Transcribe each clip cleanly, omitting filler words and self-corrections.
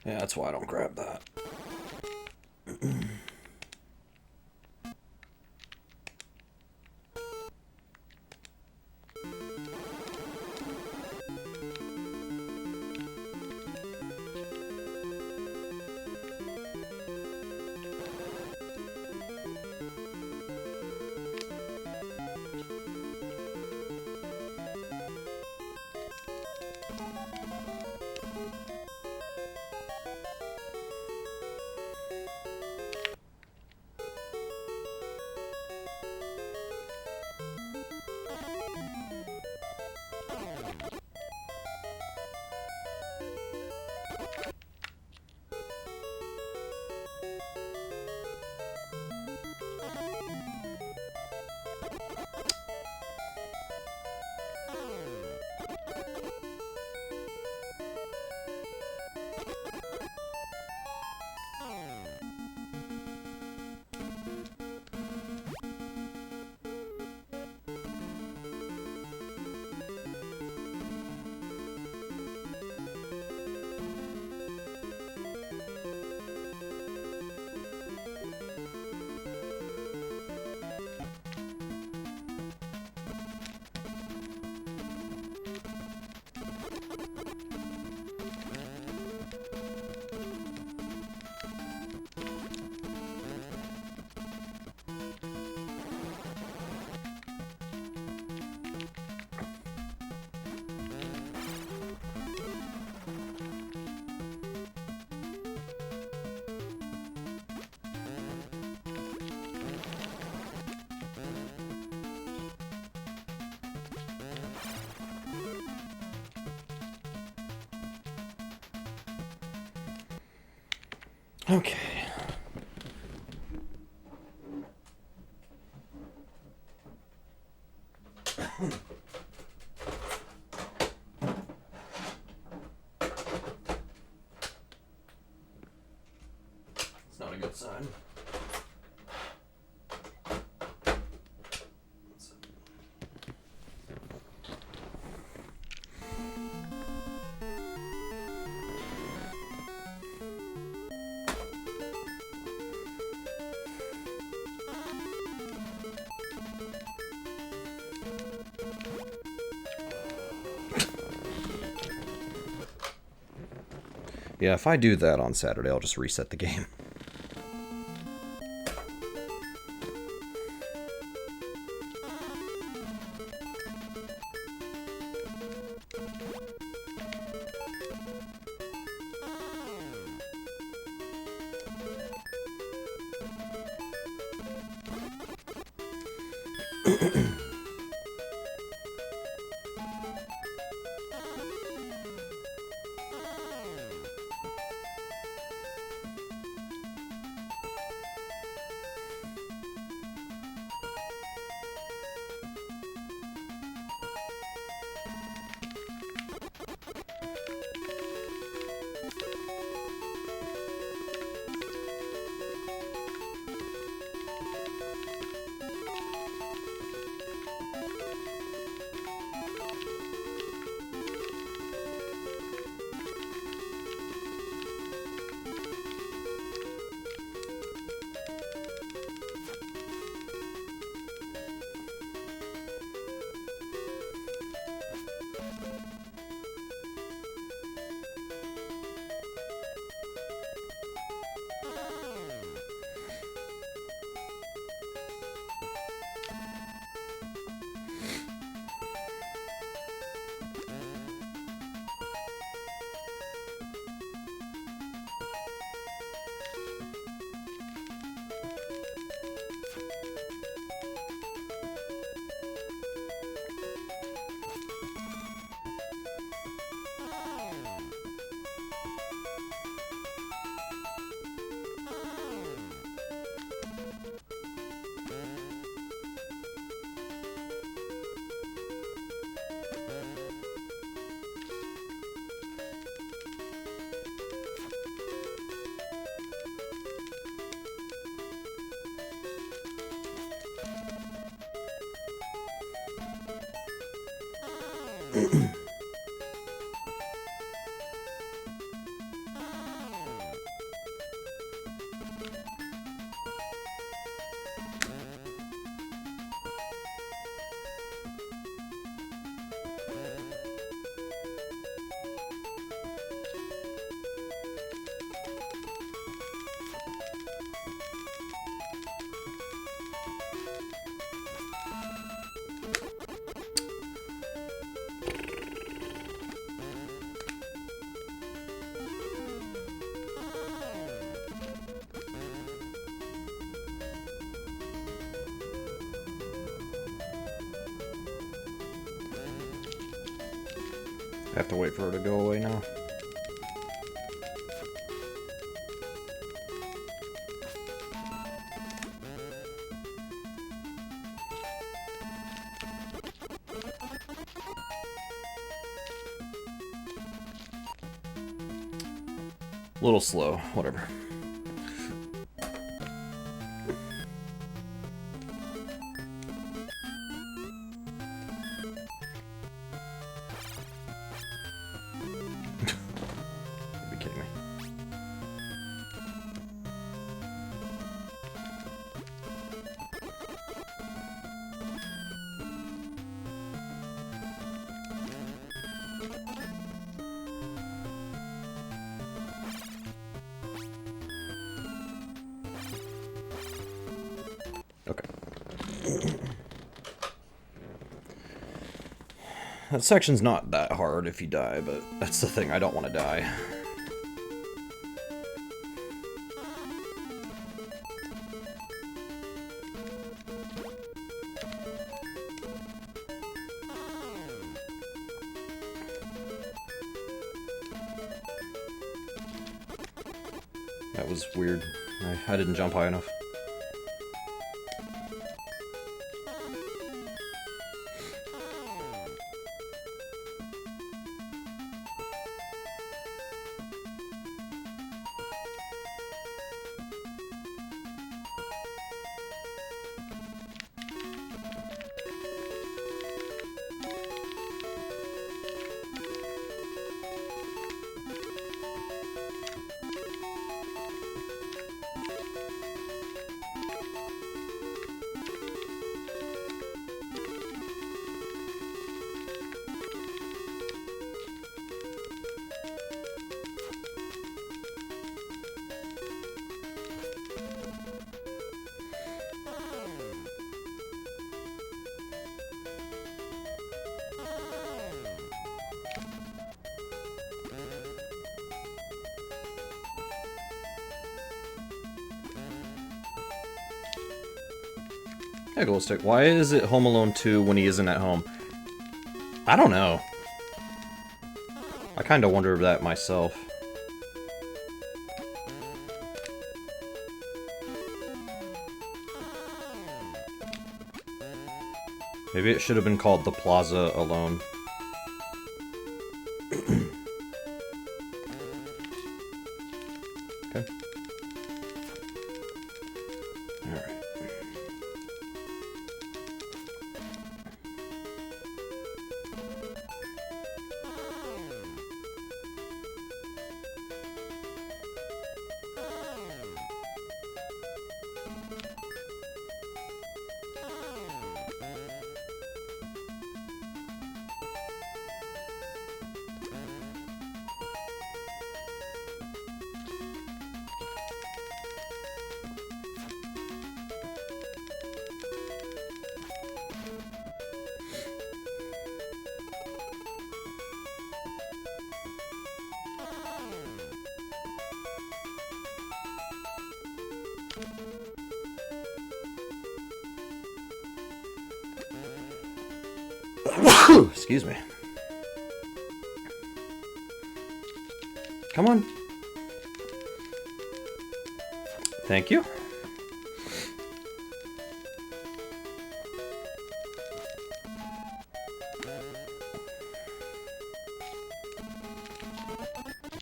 Yeah, that's why I don't grab that. Okay. It's not a good sign. Yeah, if I do that on Saturday, I'll just reset the game. Have to wait for her to go away now. A little slow, whatever. You'd be kidding me. Okay. That section's not that hard if you die, but that's the thing, I don't want to die. That was weird. I didn't jump high enough. Egoistic. Why is it Home Alone 2 when he isn't at home? I don't know. I kind of wonder that myself. Maybe it should have been called The Plaza Alone. Okay. Alright. Excuse me. Come on. Thank you.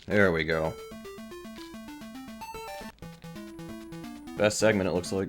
There we go. Best segment, it looks like.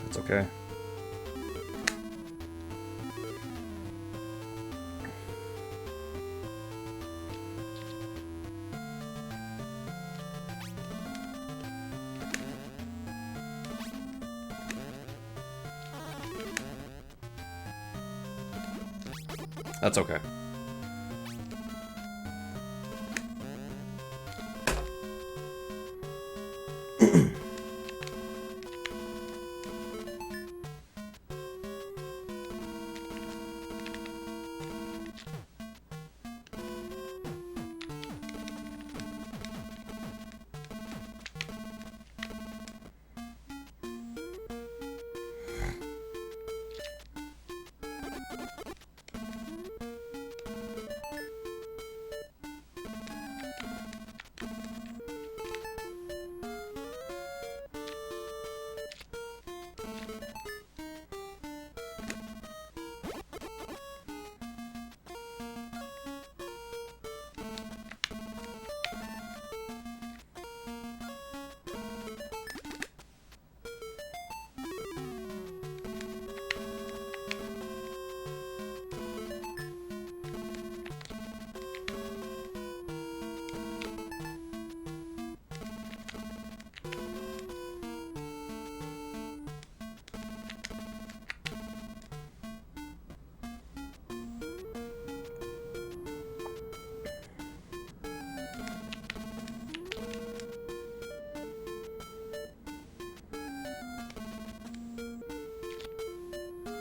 It's okay. That's okay.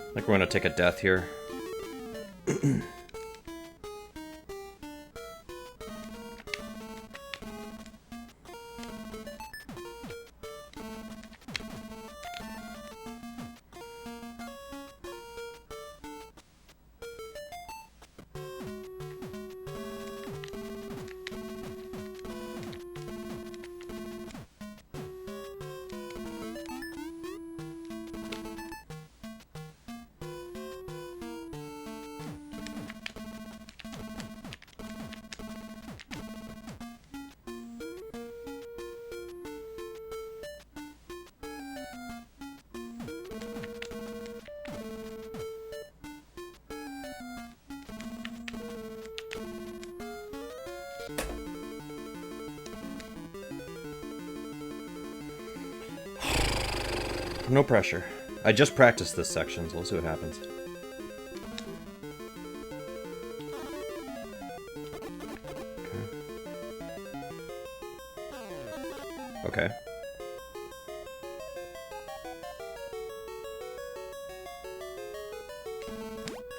I think we're gonna take a death here. No pressure. I just practiced this section, so we'll see what happens. Okay.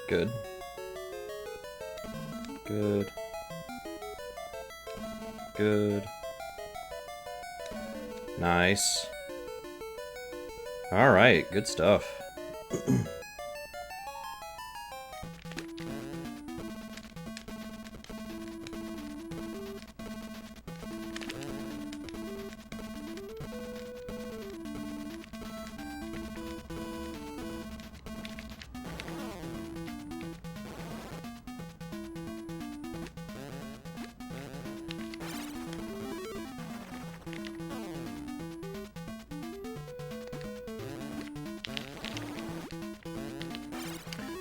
Good. Good. Good. Nice. Alright, good stuff.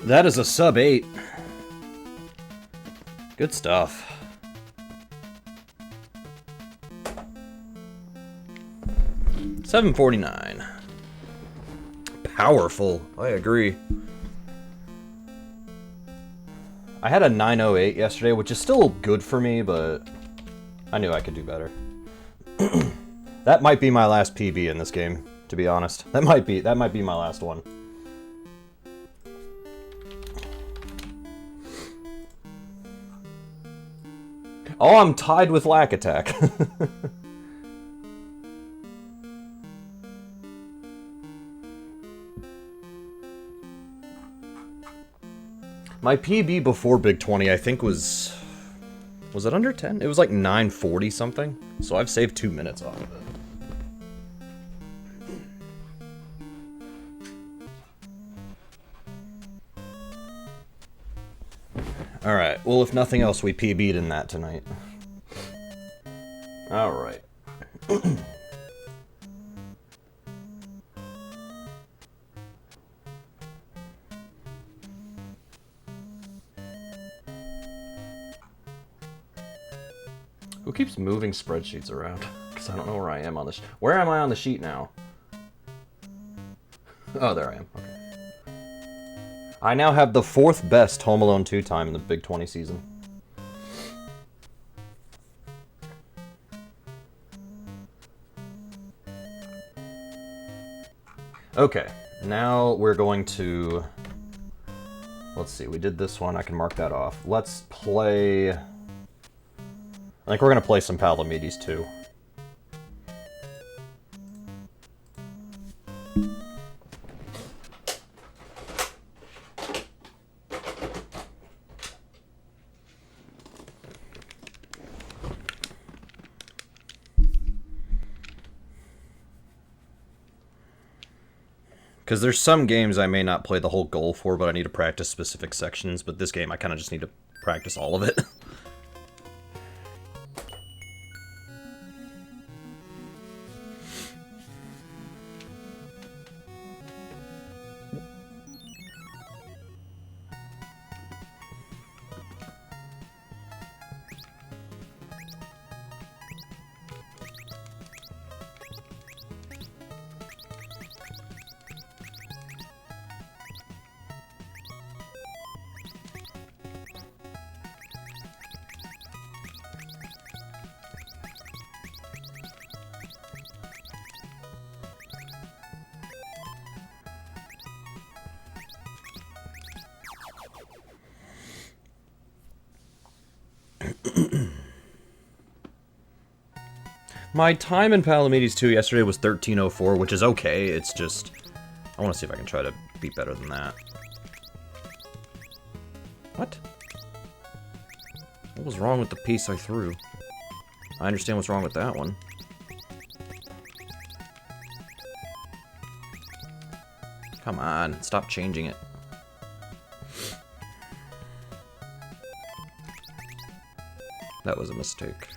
That is a sub 8. Good stuff. $7.49. Powerful. I agree. I had a 908 yesterday, which is still good for me, but I knew I could do better. That might be my last PB in this game, to be honest. That might be my last one. Oh, I'm tied with Lack Attack. My PB before Big 20, I think was it under 10? It was like 940 something. So I've saved 2 minutes off of it. Alright, well if nothing else, we PB'd in that tonight. Alright. Who keeps moving spreadsheets around? Because I don't know where I am on this. Where am I on the sheet now? Oh, there I am. Okay. I now have the 4th best Home Alone 2 time in the Big 20 season. Okay, now we're going to... Let's see, we did this one, I can mark that off. Let's play... I think we're going to play some Palomides too. Because there's some games I may not play the whole goal for, but I need to practice specific sections, but this game I kind of just need to practice all of it. My time in Palomides 2 yesterday was 13:04, which is okay, it's just... I want to see if I can try to be better than that. What? What was wrong with the piece I threw? I understand what's wrong with that one. Come on, stop changing it. That was a mistake.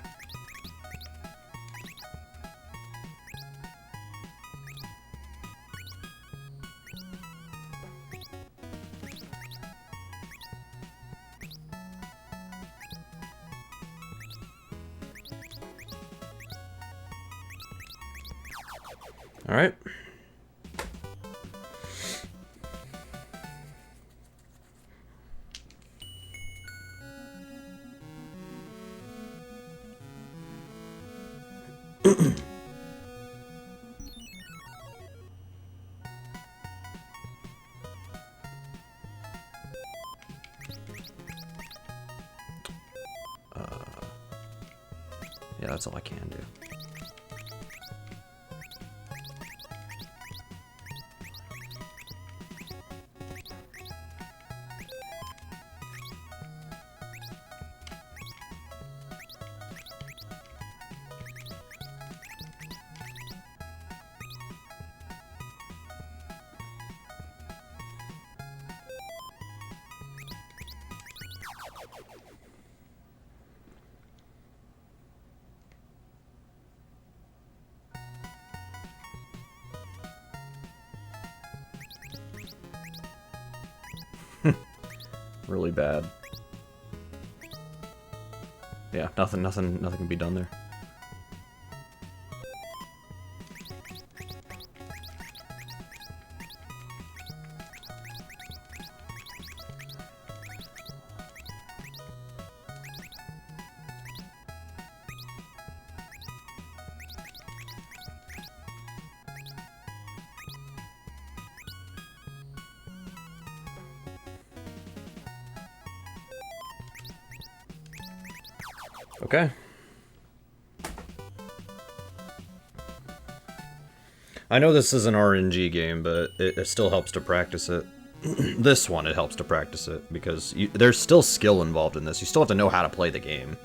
All right. Yeah, that's all I can do. Really bad. Yeah, nothing can be done there. Okay. I know this is an RNG game, but it still helps to practice it. This one, it helps to practice it, because there's still skill involved in this. You still have to know how to play the game.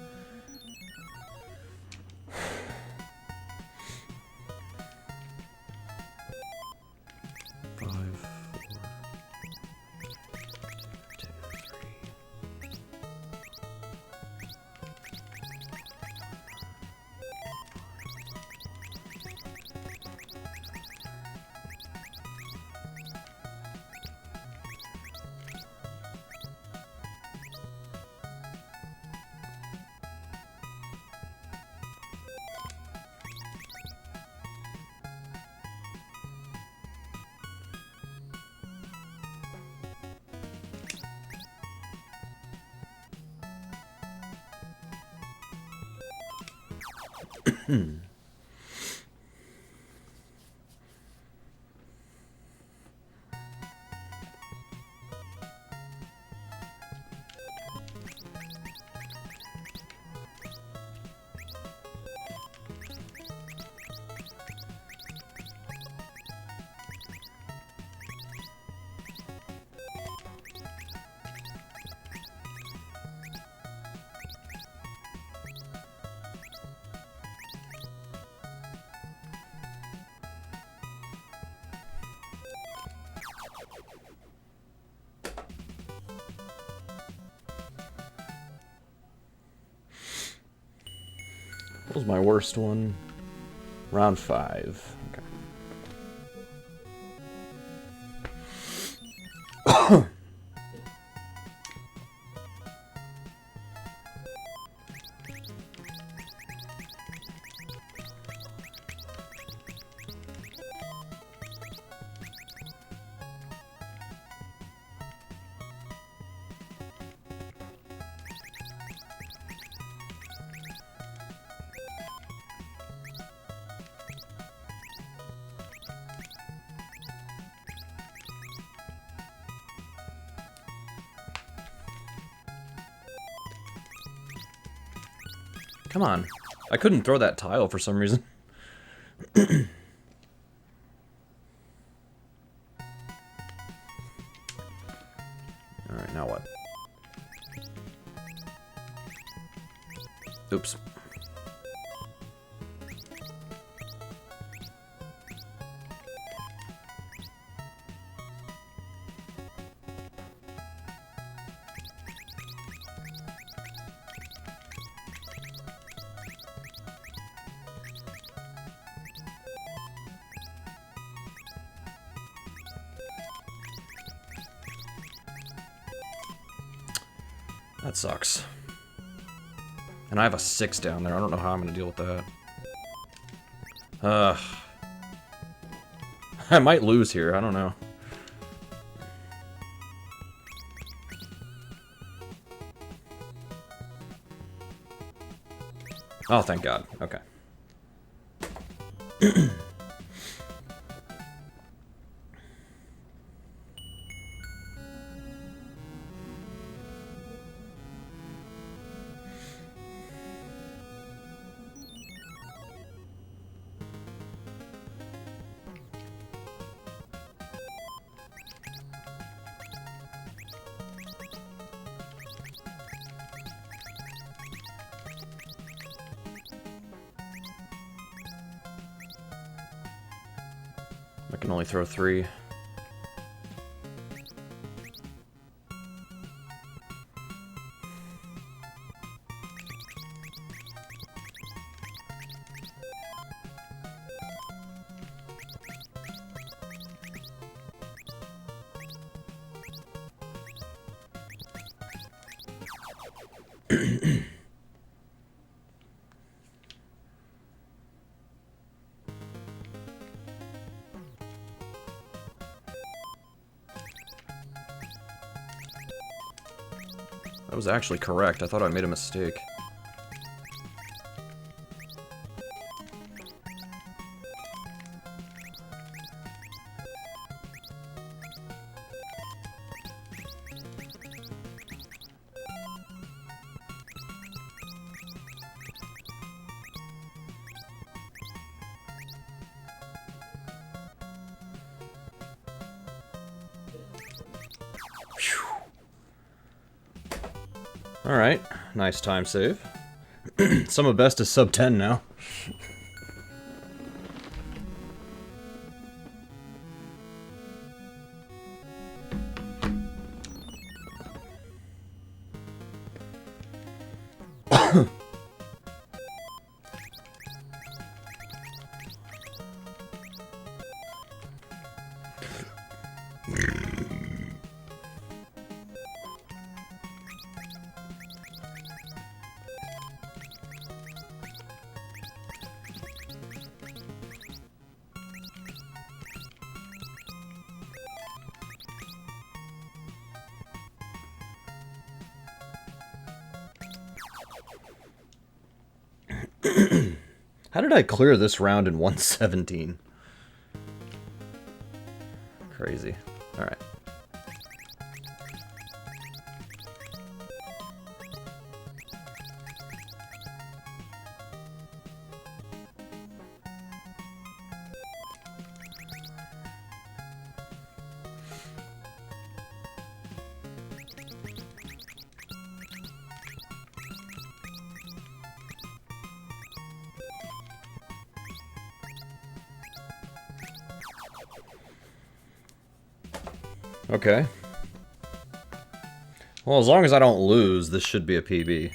What was my worst one? Round 5. Okay. Come on. I couldn't throw that tile for some reason. Alright, now what? Oops. That sucks. And I have a 6 down there. I don't know how I'm gonna deal with that. I might lose here. I don't know. Oh, thank God. Okay. I can only throw 3. That was actually correct. I thought I made a mistake. Alright, nice time save. Sum of best is sub 10 now. How did I clear this round in 117? Crazy. Alright. Okay. Well, as long as I don't lose, this should be a PB.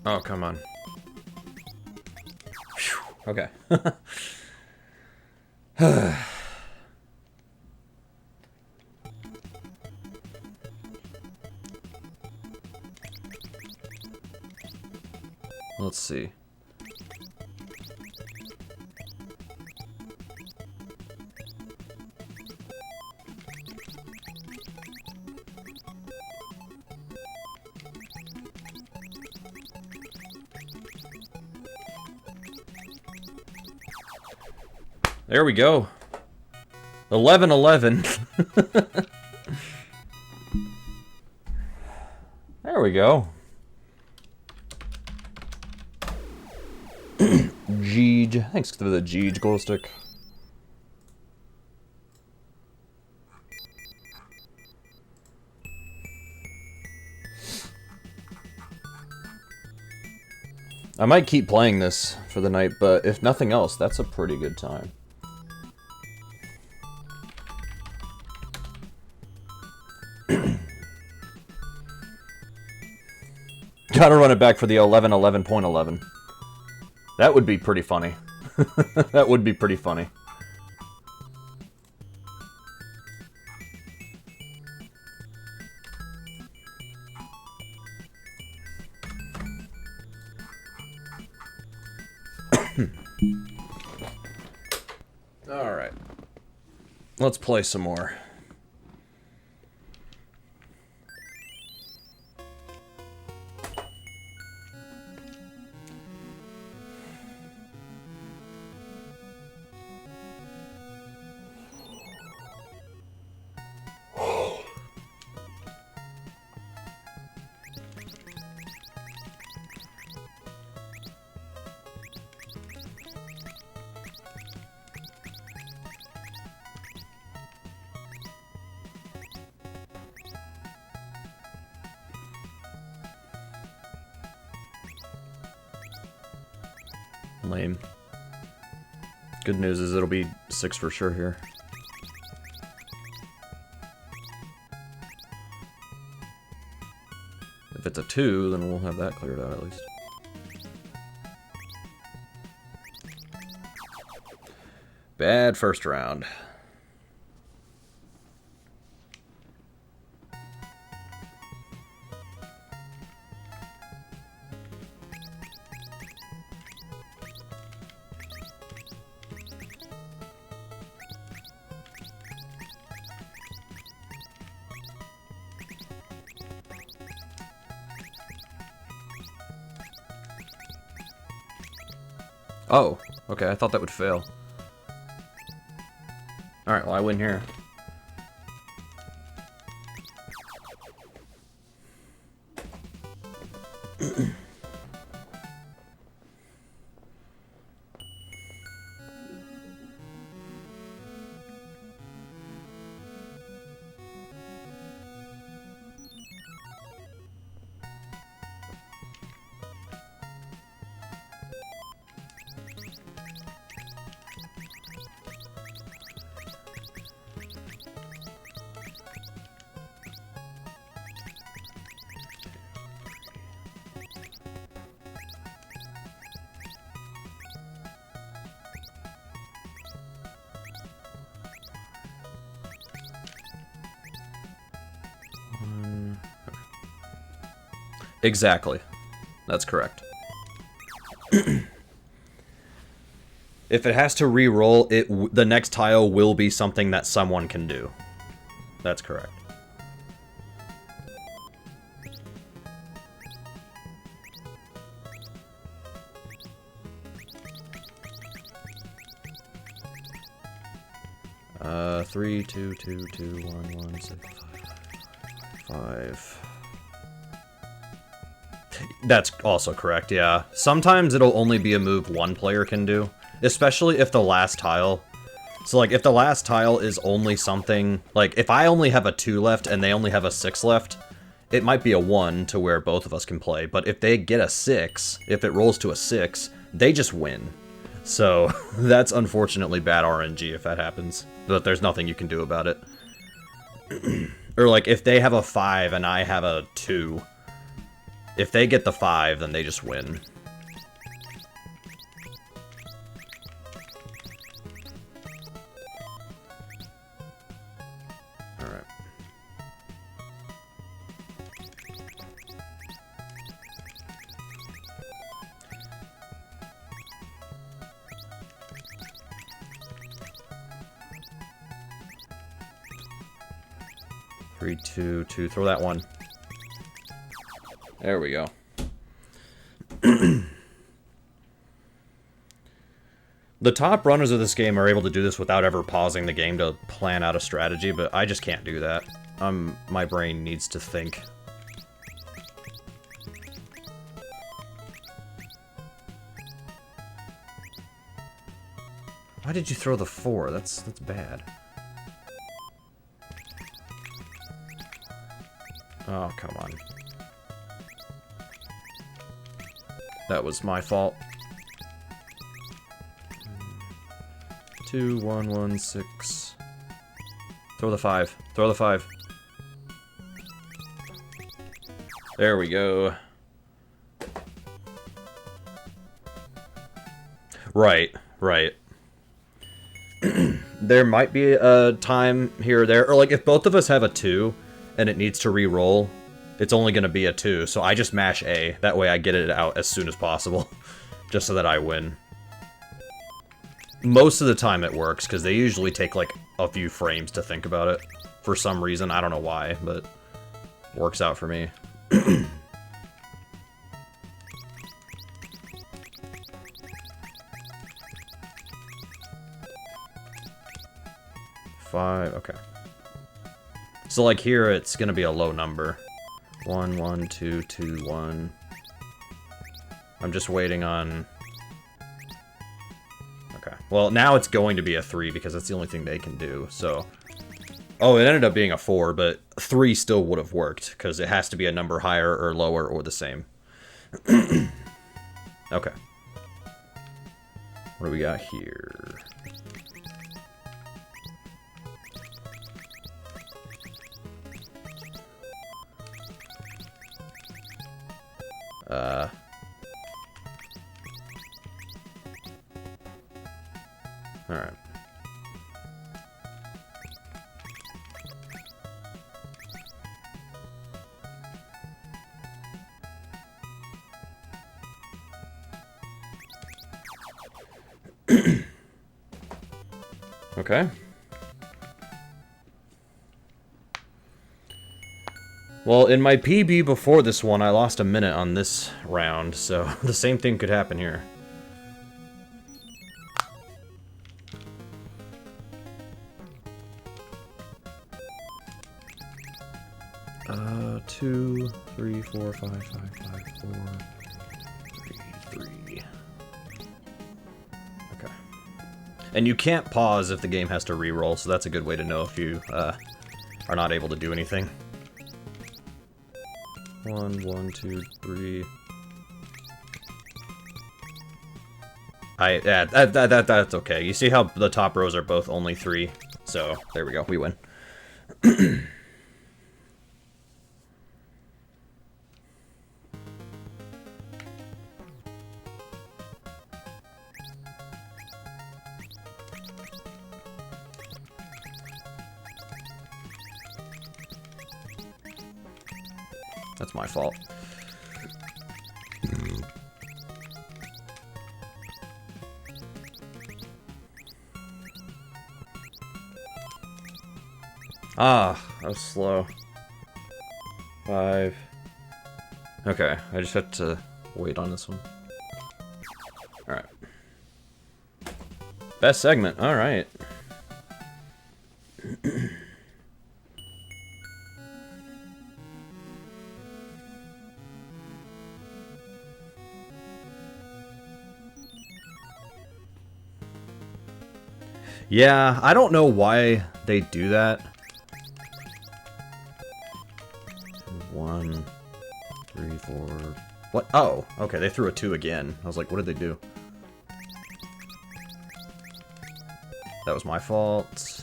Oh, come on. Whew. Okay. Let's see. There we go. 11-11. There we go. Jeej. Thanks for the Jeej glow stick. I might keep playing this for the night, but if nothing else, that's a pretty good time. Gotta run it back for the 11-11.11. That would be pretty funny. That would be pretty funny. Alright. Let's play some more. Lame. Good news is it'll be 6 for sure here. If it's a 2, then we'll have that cleared out at least. Bad first round. Oh, okay, I thought that would fail. Alright, well I win here. Exactly. That's correct. If it has to re-roll, the next tile will be something that someone can do. That's correct. Uh, 3, 2, 2, 2, 1, 1, 6, 5. That's also correct, yeah. Sometimes it'll only be a move one player can do, especially if the last tile... So, like, if the last tile is only something... Like, if I only have a 2 left and they only have a 6 left, it might be a 1 to where both of us can play. But if they get a 6, if it rolls to a 6, they just win. So, that's unfortunately bad RNG if that happens. But there's nothing you can do about it. Or, like, if they have a 5 and I have a 2... If they get the 5, then they just win. Alright. Three, two, two. Throw that one. There we go. The top runners of this game are able to do this without ever pausing the game to plan out a strategy, but I just can't do that. My brain needs to think. Why did you throw the 4? That's bad. Oh, come on. That was my fault. 2, 1, 1, 6. Throw the 5. Throw the 5. There we go. Right, right. There might be a time here or there, or like if both of us have a 2 and it needs to re-roll, it's only going to be a 2, so I just mash A. That way I get it out as soon as possible, just so that I win. Most of the time it works, because they usually take like a few frames to think about it. For some reason, I don't know why, but it works out for me. 5, okay. So like here, it's gonna be a low number. 1, 1, 2, 2, 1. I'm just waiting on... Okay. Well, now it's going to be a 3 because that's the only thing they can do, so... Oh, it ended up being a 4, but 3 still would have worked, because it has to be a number higher or lower or the same. Okay. What do we got here? Alright. Okay. Well, in my PB before this one, I lost a minute on this round, so the same thing could happen here. Two, 3, 4, 5, 5, 5, 4, 3, 3. Okay. And you can't pause if the game has to re-roll, so that's a good way to know if you are not able to do anything. 1, 1, 2, 3. That's okay. You see how the top rows are both only 3? So, there we go. We win. That's my fault. Ah, that was slow. 5. Okay, I just have to wait on this one. Alright. Best segment, alright. Yeah, I don't know why they do that. 1, 3, 4... What? Oh, okay, they threw a 2 again. I was like, what did they do? That was my fault.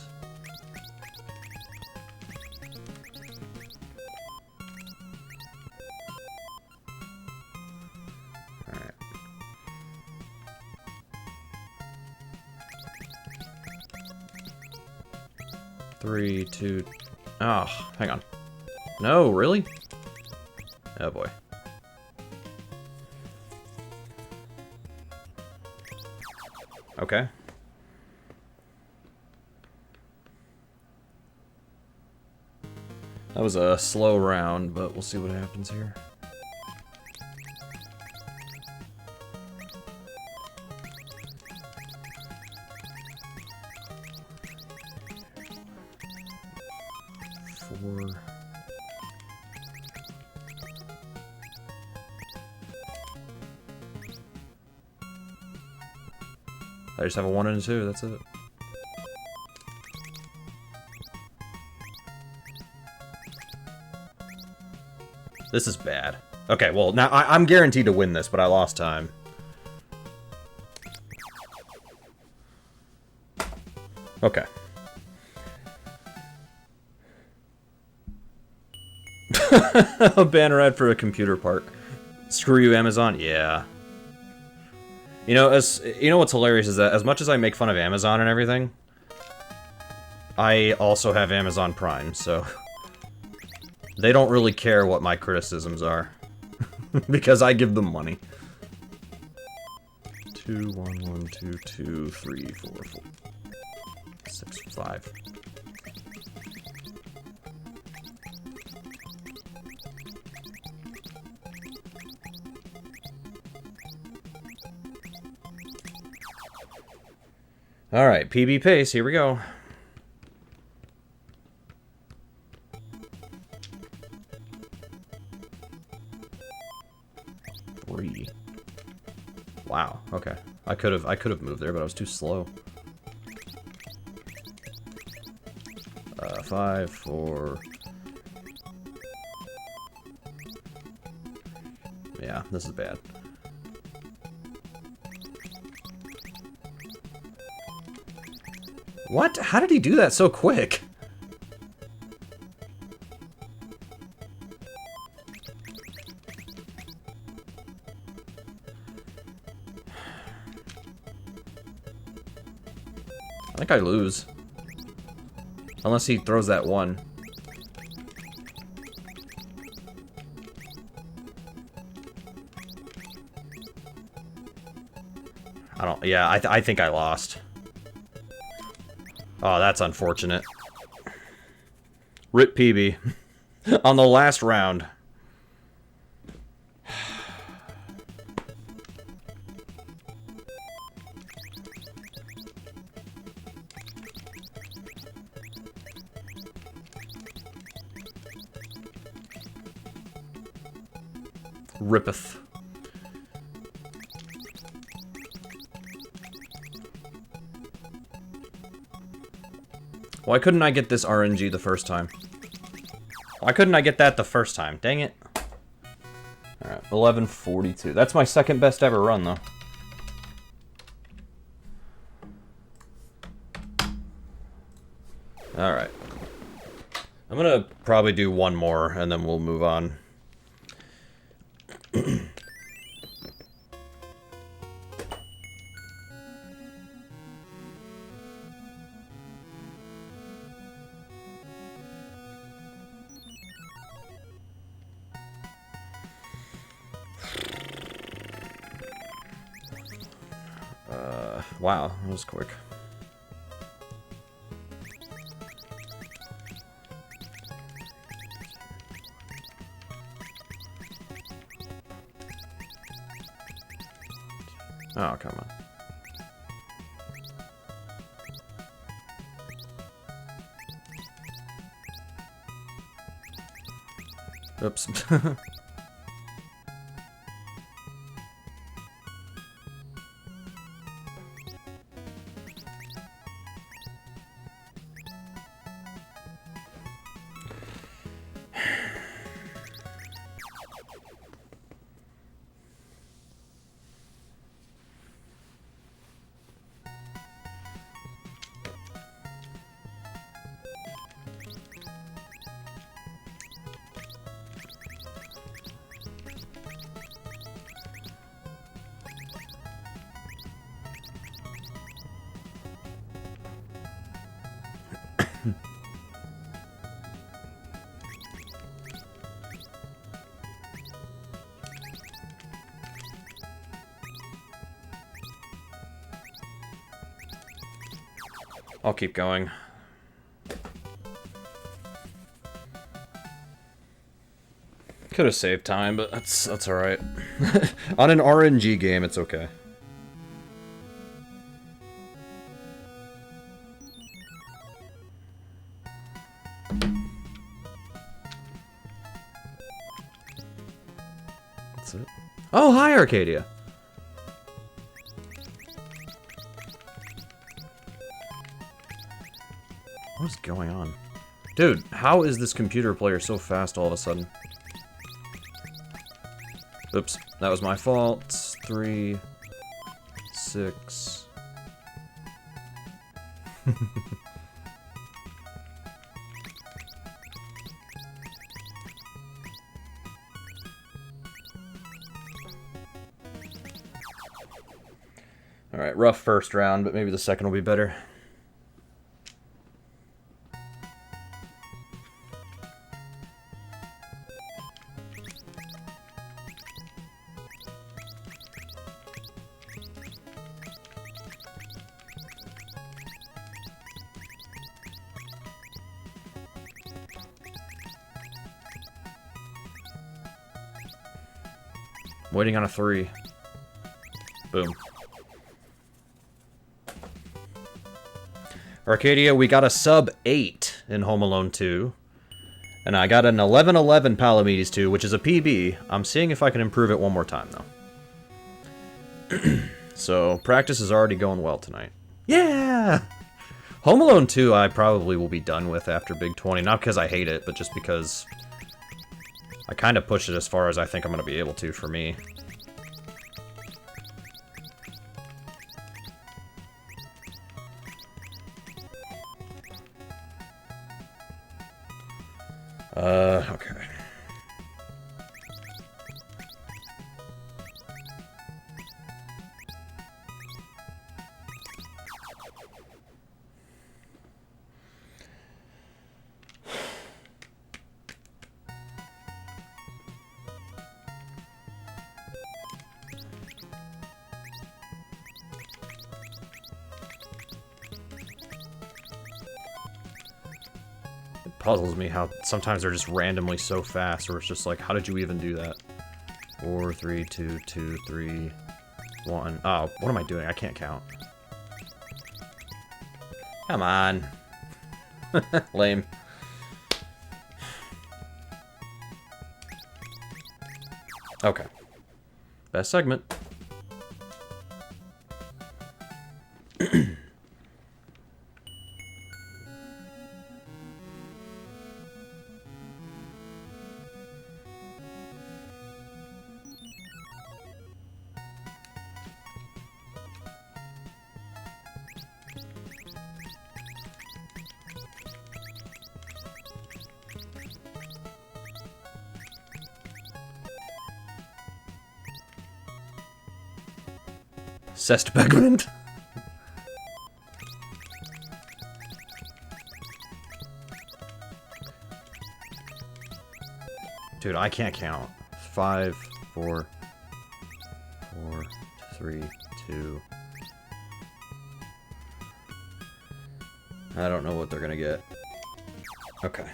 Alright. Three, 2... Oh, hang on. No, really? Oh boy. Okay. That was a slow round, but we'll see what happens here. Four. I just have a 1 and a 2, that's it. This is bad. Okay, well, now I'm guaranteed to win this, but I lost time. Okay. A banner ad for a computer part. Screw you, Amazon. Yeah. You know, what's hilarious is that as much as I make fun of Amazon and everything, I also have Amazon Prime, so they don't really care what my criticisms are because I give them money. 2, 1, 1, 2, 2, 3, 4, 4, 6, 5. Alright, PB pace, here we go. Three. Wow, okay. I could have moved there, but I was too slow. 5, 4. Yeah, this is bad. What? How did he do that so quick? I think I lose. Unless he throws that 1. I don't... Yeah, I think I lost. Oh, that's unfortunate. Rip PB. On the last round. Rippeth. Why couldn't I get this RNG the first time? Why couldn't I get that the first time? Dang it. Alright, 1142. That's my second best ever run, though. Alright. I'm gonna probably do one more, and then we'll move on. Wow, that was quick. Oh, come on. Oops. I'll keep going. Could have saved time, but that's all right. On an RNG game, it's okay. That's it. Oh, hi, Arcadia. What is going on? Dude, how is this computer player so fast all of a sudden? Oops, that was my fault. 3, 6. Alright, rough first round, but maybe the second will be better. Waiting on a 3. Boom. Arcadia, we got a sub 8 in Home Alone 2. And I got an 11-11 Palamedes 2, which is a PB. I'm seeing if I can improve it one more time, though. So, practice is already going well tonight. Yeah! Home Alone 2 I probably will be done with after Big 20. Not because I hate it, but just because I kind of pushed it as far as I think I'm going to be able to for me. Okay. Puzzles me how sometimes they're just randomly so fast, or it's just like, how did you even do that? 4, 3, 2, 2, 3, 1. Oh, what am I doing? I can't count. Come on. Lame. Okay. Best segment. Cestpegment. Dude, I can't count. 5, 4, 4, 3, 2. I don't know what they're gonna get. Okay.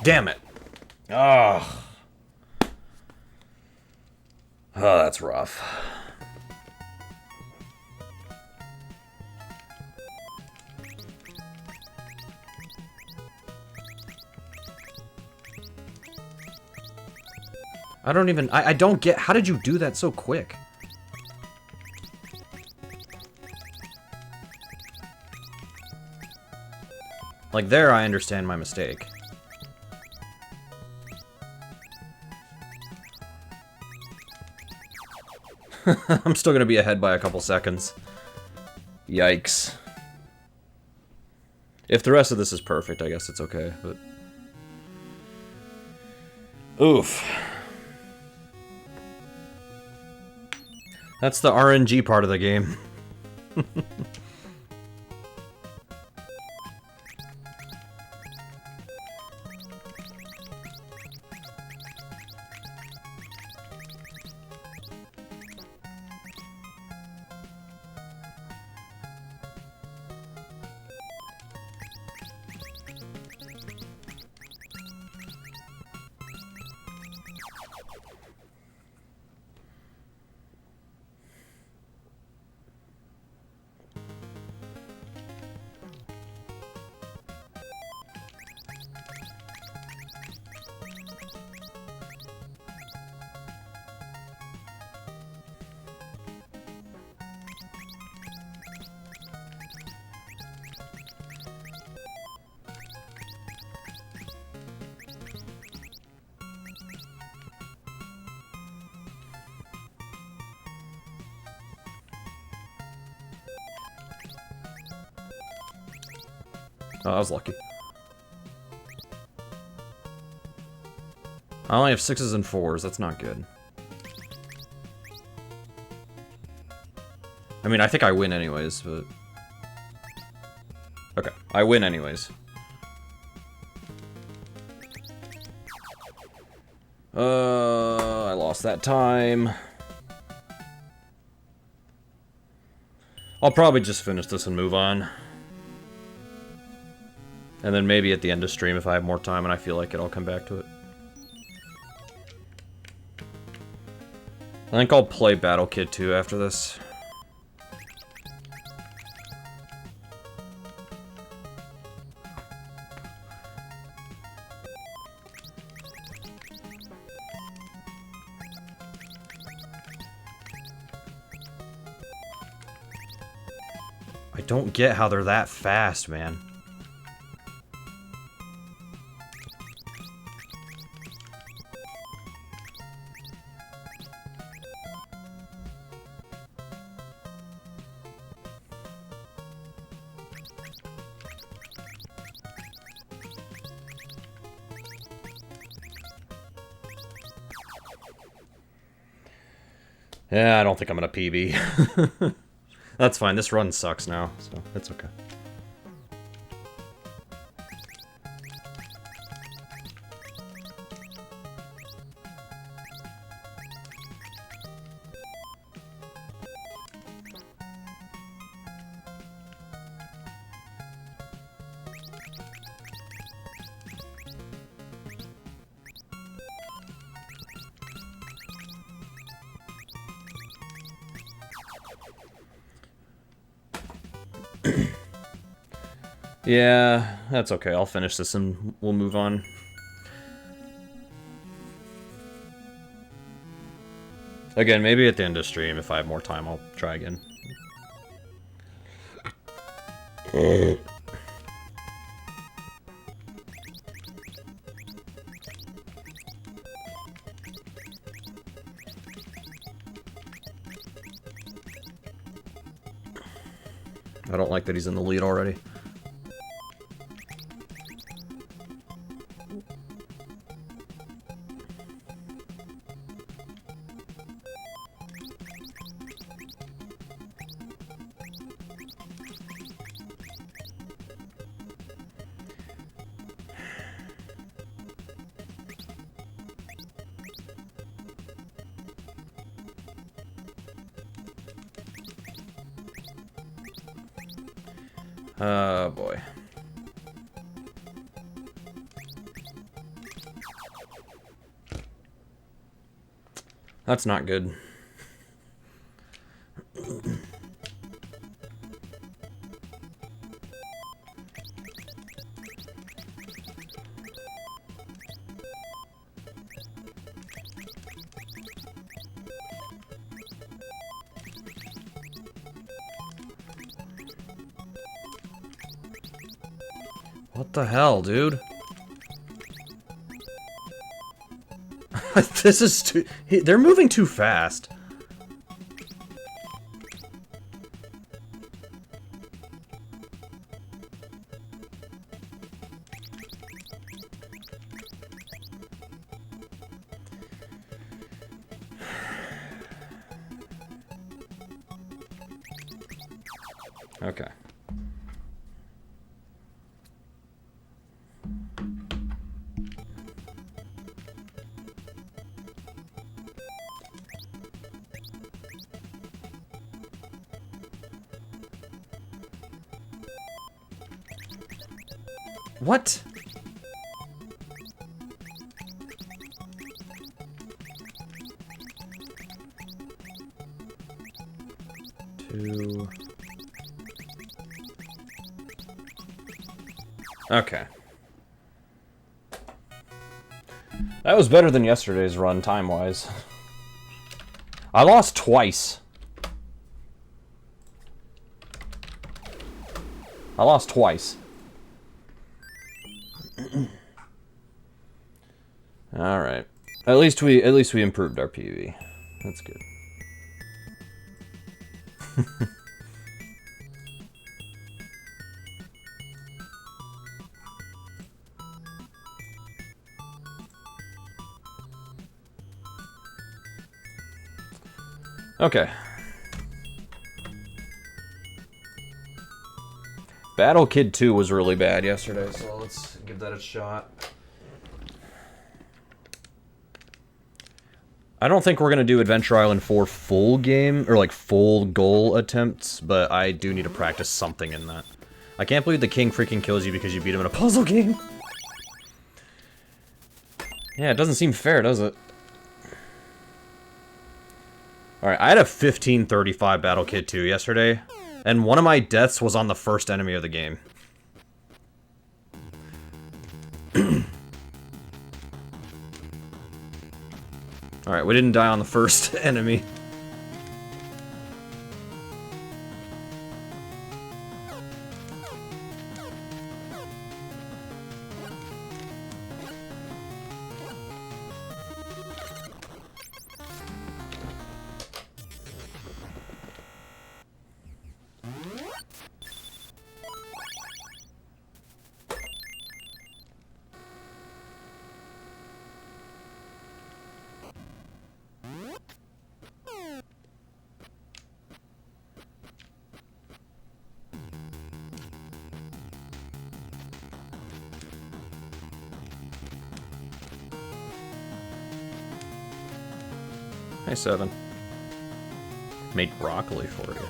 Damn it. Oh. Oh, that's rough. I don't even... I don't get... How did you do that so quick? Like, there I understand my mistake. I'm still gonna be ahead by a couple seconds. Yikes. If the rest of this is perfect, I guess it's okay, but... Oof. That's the RNG part of the game. Oh, I was lucky. I only have 6s and 4s, that's not good. I mean, I think I win anyways, but... Okay, I win anyways. I lost that time. I'll probably just finish this and move on. And then maybe at the end of stream, if I have more time and I feel like it, I'll come back to it. I think I'll play Battle Kid 2 after this. I don't get how they're that fast, man. Yeah, I don't think I'm gonna PB. That's fine, this run sucks now, so it's okay. Yeah, that's okay. I'll finish this and we'll move on. Again, maybe at the end of stream, if I have more time, I'll try again. I don't like that he's in the lead already. Oh boy. That's not good. What the hell, dude? This is too... They're moving too fast. Okay. What? Two. Okay. That was better than yesterday's run, time-wise. I lost twice. I lost twice. All right. At least we improved our PV. That's good. Okay. Battle Kid 2 was really bad yesterday, so let's give that a shot. I don't think we're going to do Adventure Island 4 full game, or like full goal attempts, but I do need to practice something in that. I can't believe the king freaking kills you because you beat him in a puzzle game. Yeah, it doesn't seem fair, does it? Alright, I had a 1535 Battle Kid 2 yesterday, and one of my deaths was on the first enemy of the game. Alright, we didn't die on the first enemy. Hey, 7. Made broccoli for you.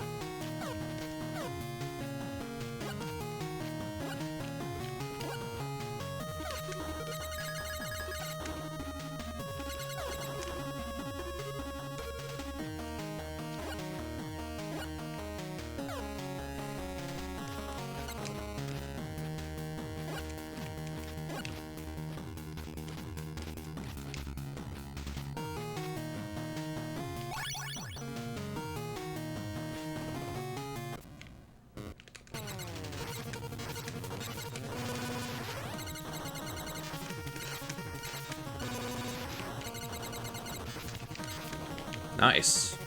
Nice.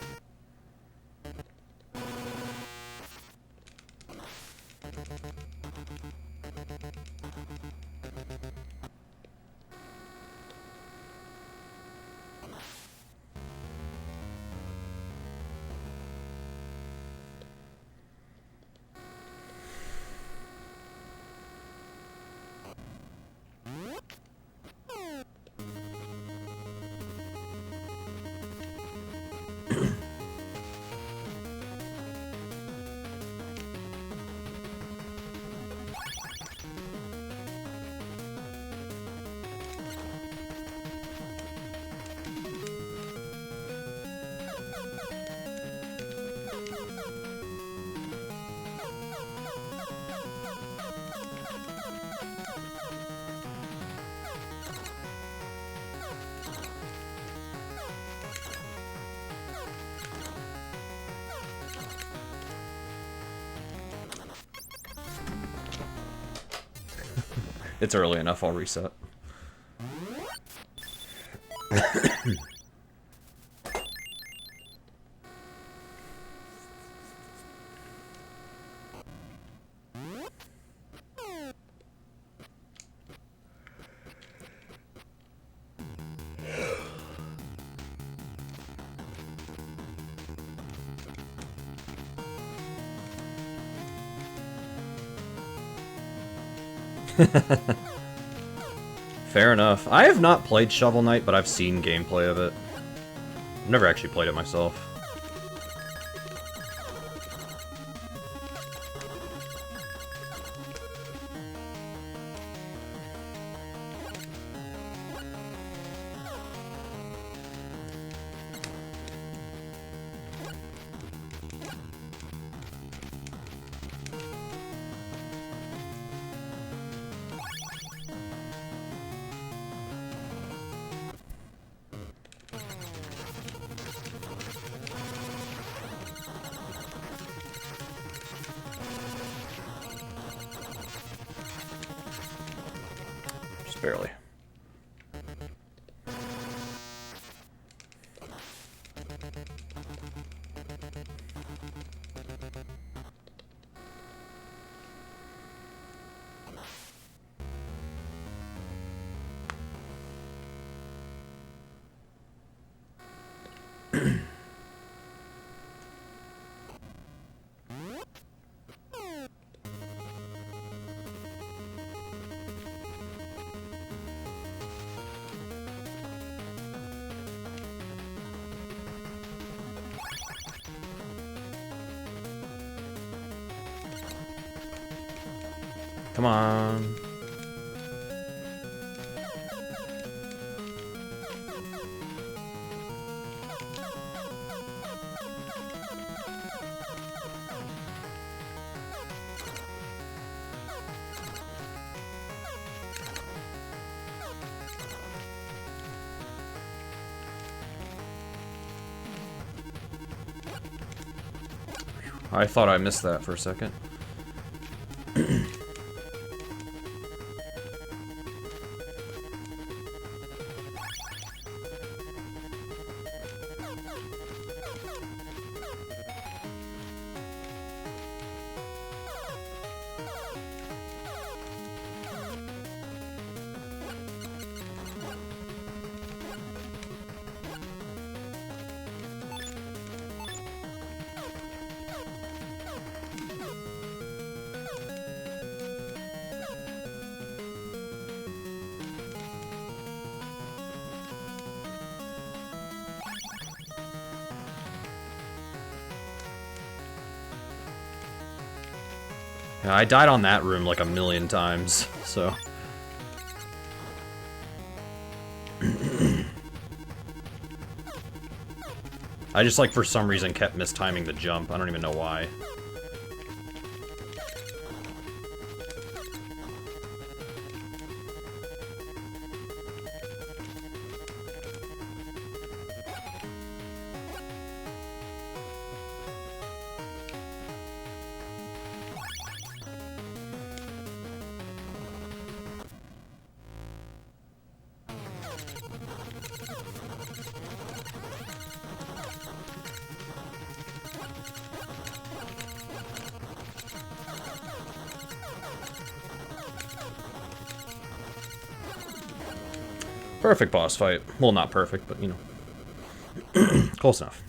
It's early enough, I'll reset. Fair enough. I have not played Shovel Knight, but I've seen gameplay of it. I've never actually played it myself. Barely. Come on. I thought I missed that for a second. Yeah, I died on that room like a million times, so... I just, like, for some reason kept mistiming the jump. I don't even know why. Perfect boss fight. Well, not perfect, but, you know. Close enough.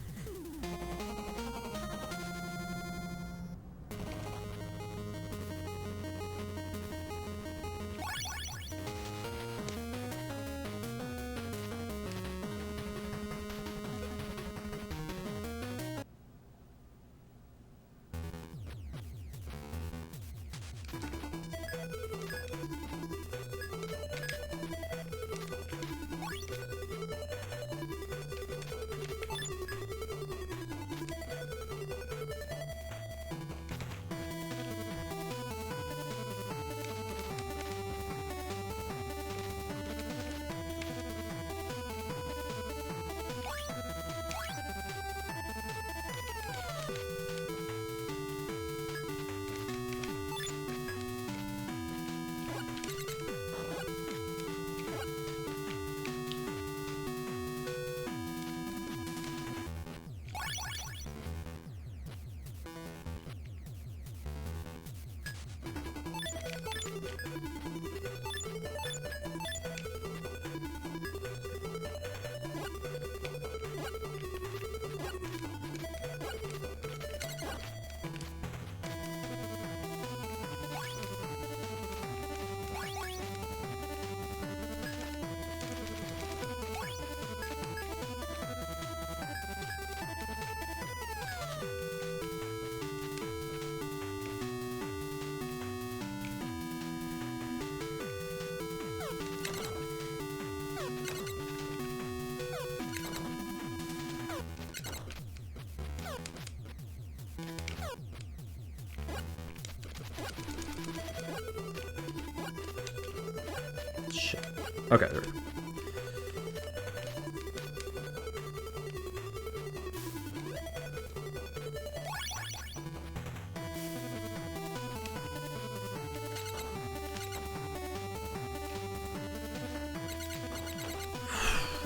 Okay, there we go.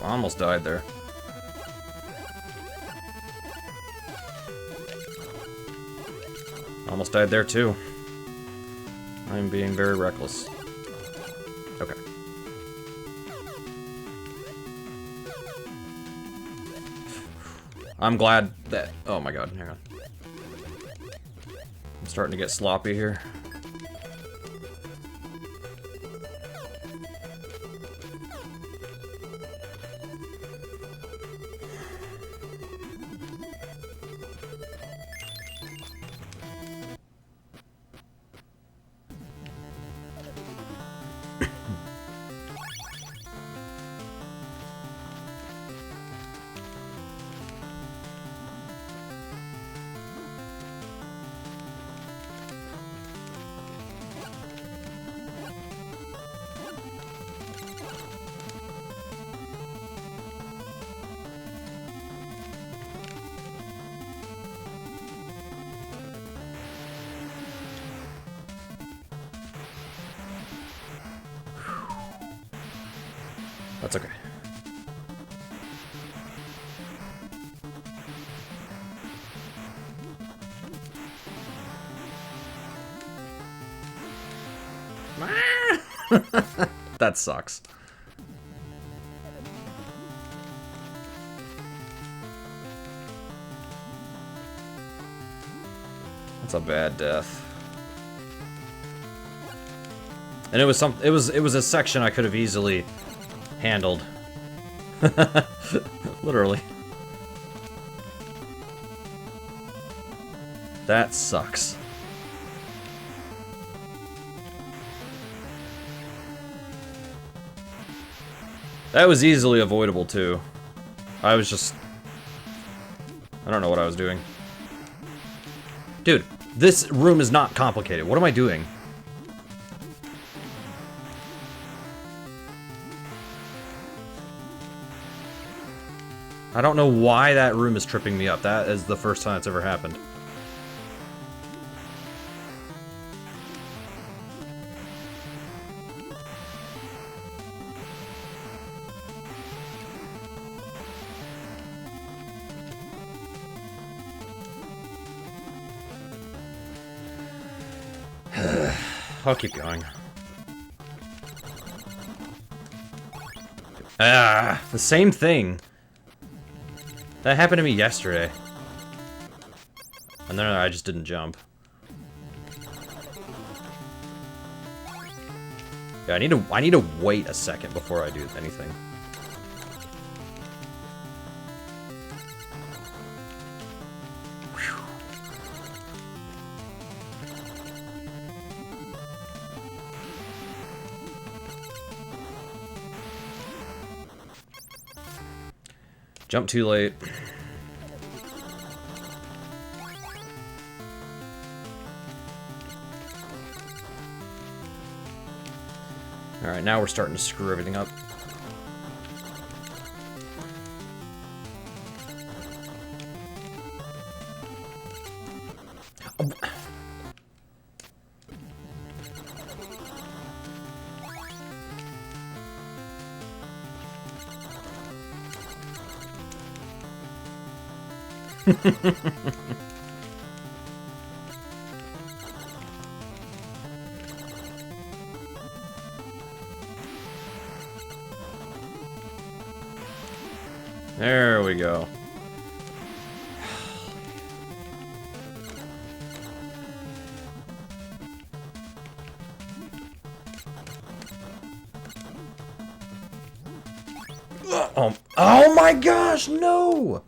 I almost died there. Almost died there too. I'm being very reckless. Okay. I'm glad that... Oh my god, hang on. I'm starting to get sloppy here. That's okay. That sucks. That's a bad death. And it was a section I could have easily handled. Literally. That sucks. That was easily avoidable too. I don't know what I was doing. Dude, this room is not complicated. What am I doing? I don't know why that room is tripping me up. That is the first time it's ever happened. I'll keep going. Ah, the same thing. That happened to me yesterday. And then I just didn't jump. Yeah, I need to wait a second before I do anything. Jump too late. Alright, now we're starting to screw everything up. Oh. There we go. Oh my gosh, no!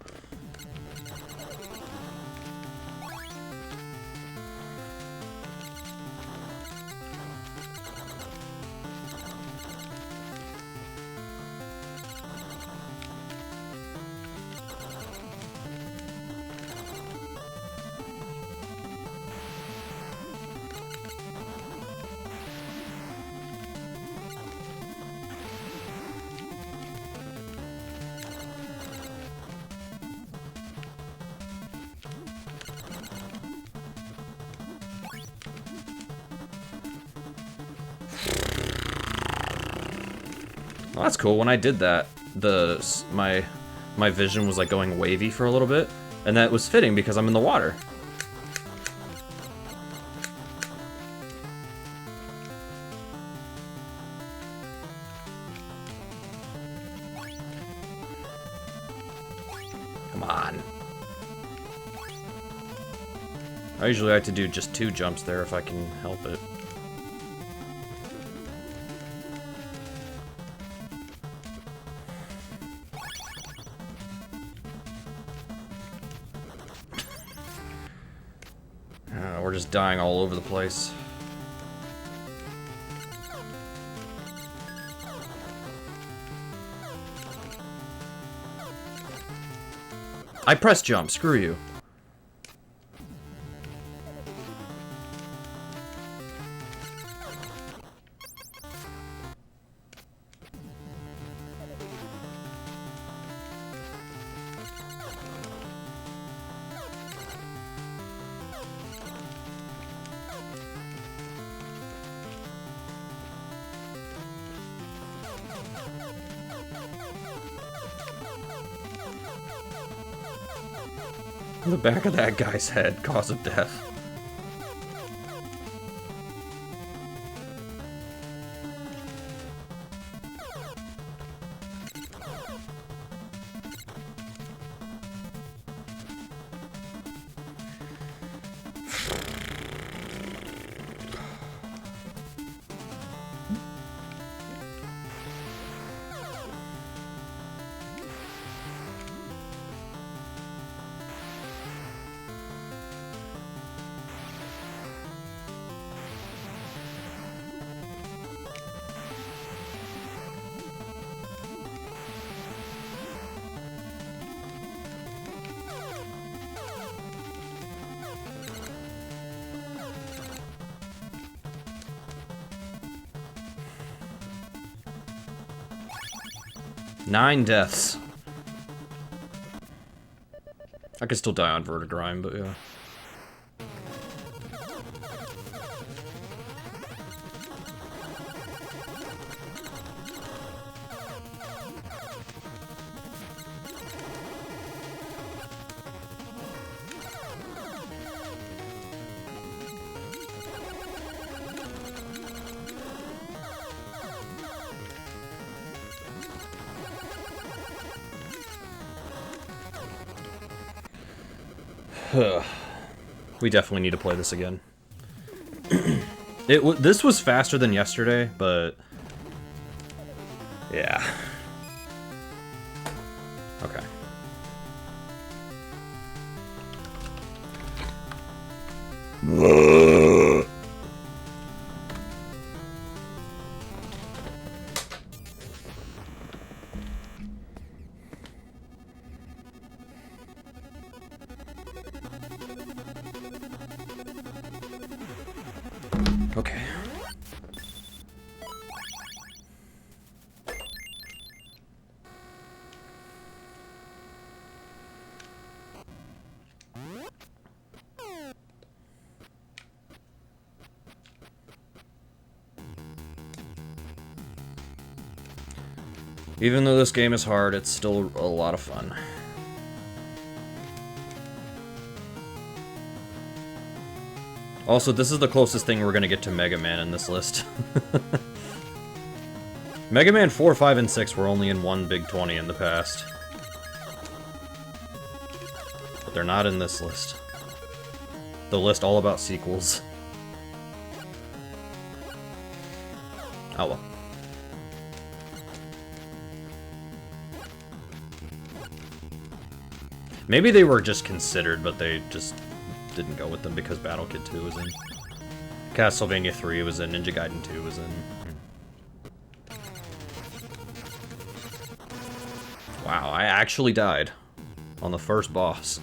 Well, that's cool. When I did that, my vision was like going wavy for a little bit, and that was fitting because I'm in the water. Come on. I usually like to do just 2 jumps there if I can help it. We're just dying all over the place. I pressed jump, screw you. The back of that guy's head, cause of death. Nine deaths. I could still die on Vertigrime, but yeah. We definitely need to play this again. This was faster than yesterday, but yeah. Okay. Okay. Even though this game is hard, it's still a lot of fun. Also, this is the closest thing we're gonna get to Mega Man in this list. Mega Man 4, 5, and 6 were only in one Big 20 in the past. But they're not in this list. The list all about sequels. Oh well. Maybe they were just considered, but they just didn't go with them because Battle Kid 2 was in. Castlevania 3 was in, Ninja Gaiden 2 was in. Wow, I actually died on the first boss.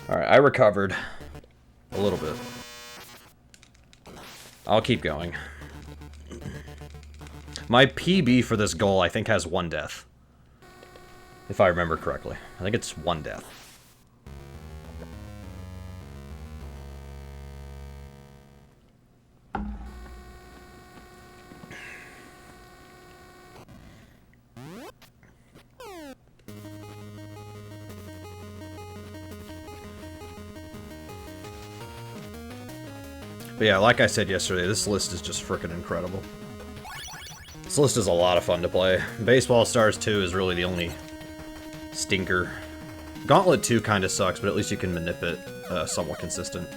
Alright, I recovered. A little bit. I'll keep going. My PB for this goal, I think, has 1 death. If I remember correctly. I think it's 1 death. But yeah, like I said yesterday, this list is just frickin' incredible. This list is a lot of fun to play. Baseball Stars 2 is really the only stinker. Gauntlet 2 kind of sucks, but at least you can manip it somewhat consistent.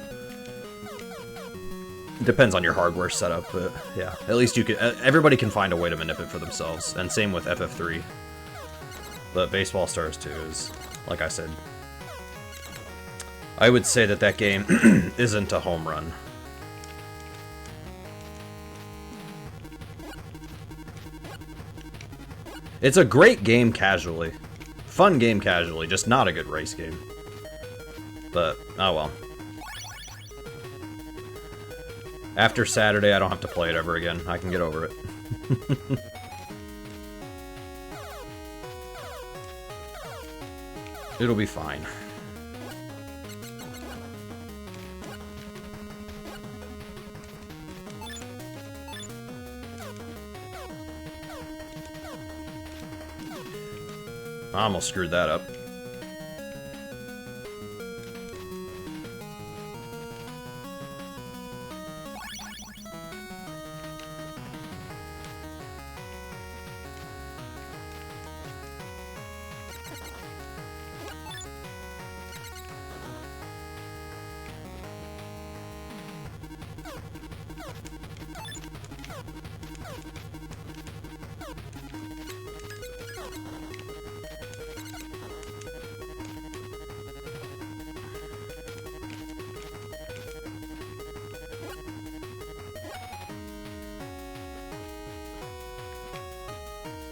Depends on your hardware setup, but yeah. At least you can. Everybody can find a way to manip it for themselves, and same with FF3. But Baseball Stars 2 is, like I said, I would say that that game isn't a home run. It's a great game casually. Fun game casually, just not a good race game. But, oh well. After Saturday, I don't have to play it ever again. I can get over it. It'll be fine. I almost screwed that up.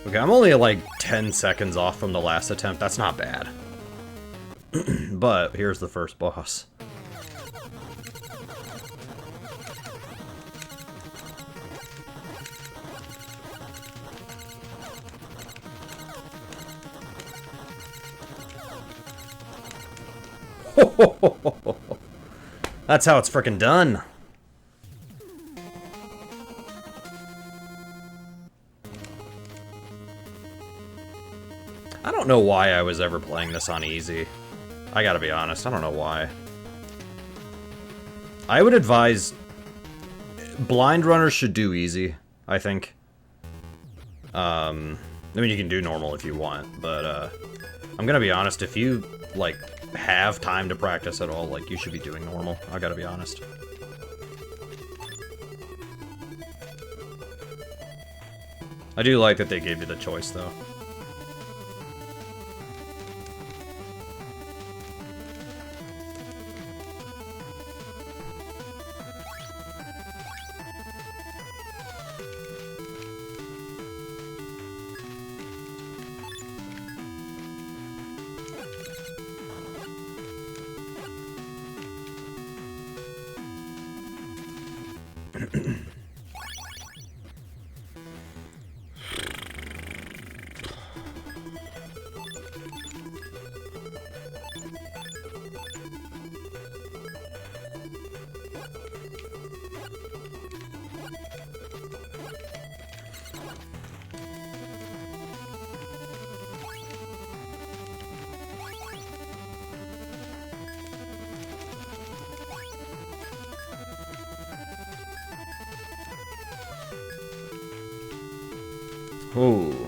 Okay, I'm only like 10 seconds off from the last attempt. That's not bad. But here's the first boss. That's how it's frickin' done. I don't know why I was ever playing this on easy. I gotta be honest, I don't know why. I would advise... blind runners should do easy, I think. I mean, you can do normal if you want, but, I'm gonna be honest, if you, like, have time to practice at all, like, you should be doing normal. I gotta be honest. I do like that they gave you the choice, though. Ooh.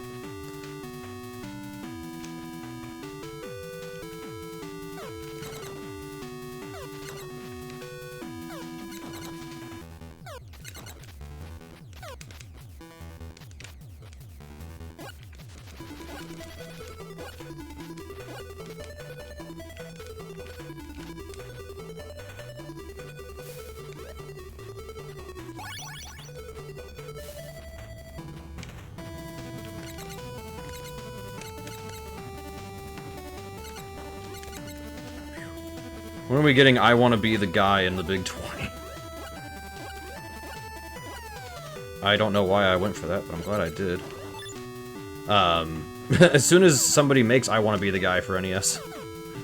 When are we getting I Want to Be the Guy in the Big 20? I don't know why I went for that, but I'm glad I did. As soon as somebody makes I Want to Be the Guy for NES,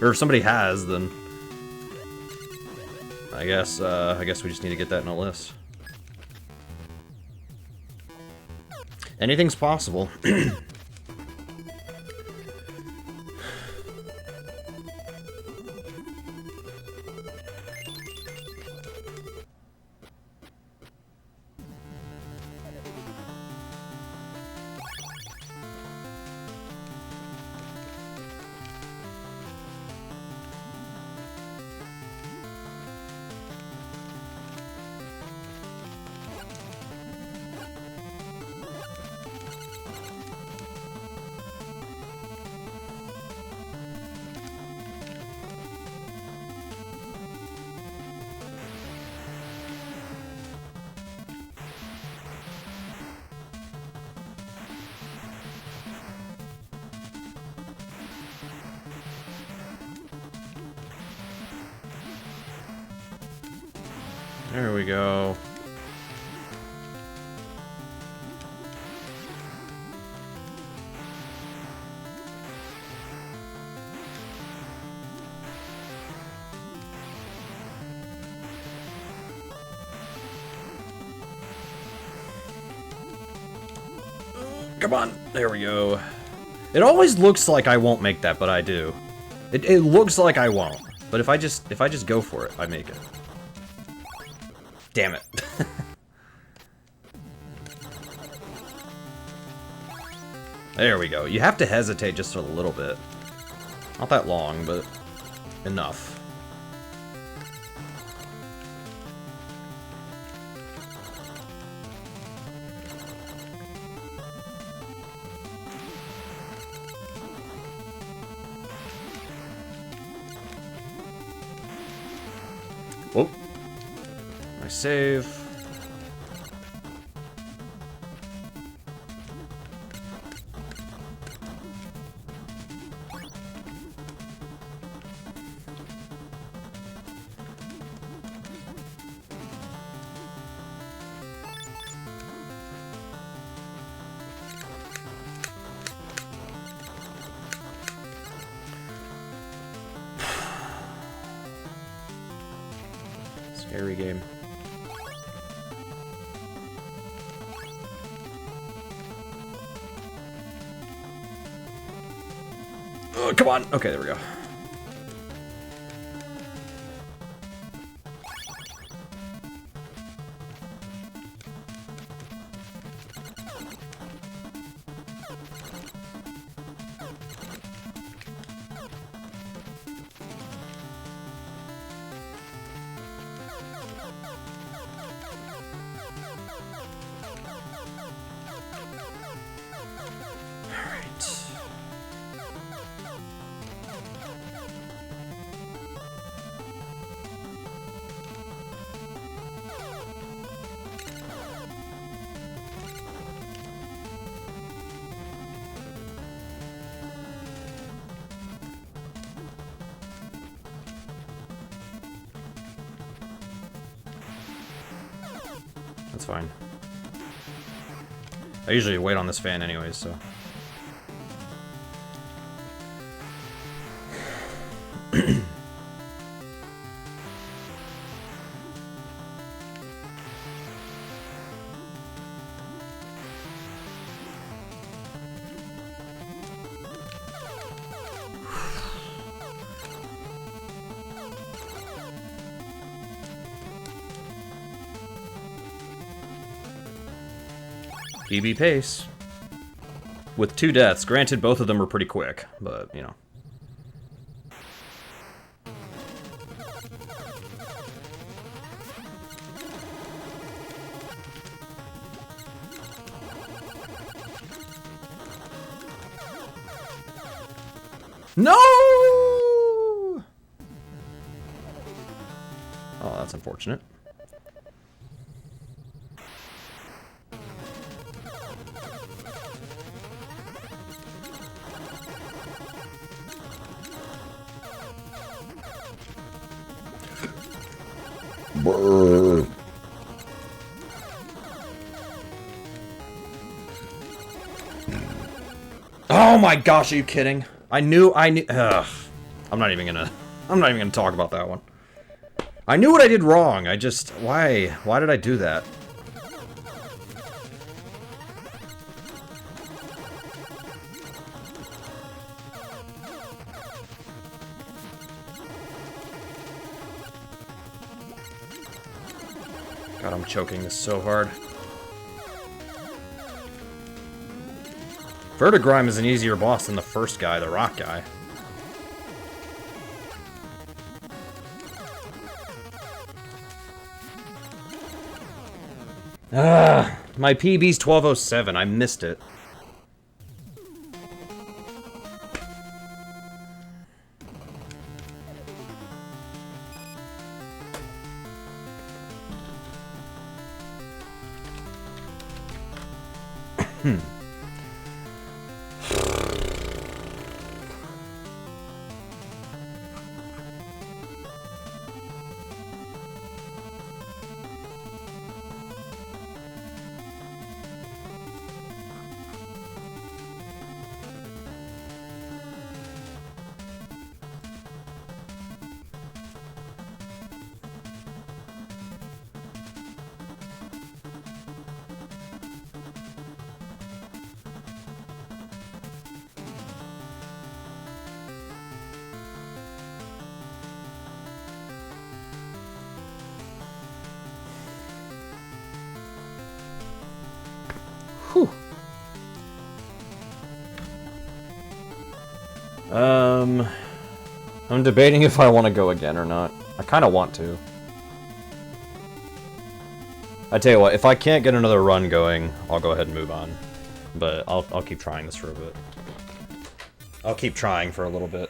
or if somebody has, then I guess we just need to get that in a list. Anything's possible. There we go. Come on, there we go. It always looks like I won't make that, but I do. It looks like I won't, but if I just go for it, I make it. Damn it. There we go. You have to hesitate just a little bit. Not that long, but enough. Whoa. Nice save. Scary game. Oh, come on! Okay, there we go. That's fine. I usually wait on this fan anyways, so. PB pace. With 2 deaths. Granted, both of them were pretty quick, but, you know. No! Oh, that's unfortunate. Oh, Oh my gosh, are you kidding? I knew. Ugh. I'm not even gonna talk about that one. I knew what I did wrong. I just, why did I do that? God, I'm choking this so hard. Vertigrime is an easier boss than the first guy, the rock guy. My PB's 1207. I missed it. Whew. I'm debating if I want to go again or not. I kind of want to. I tell you what, if I can't get another run going, I'll go ahead and move on. But I'll keep trying this for a bit. I'll keep trying for a little bit.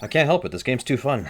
I can't help it, this game's too fun.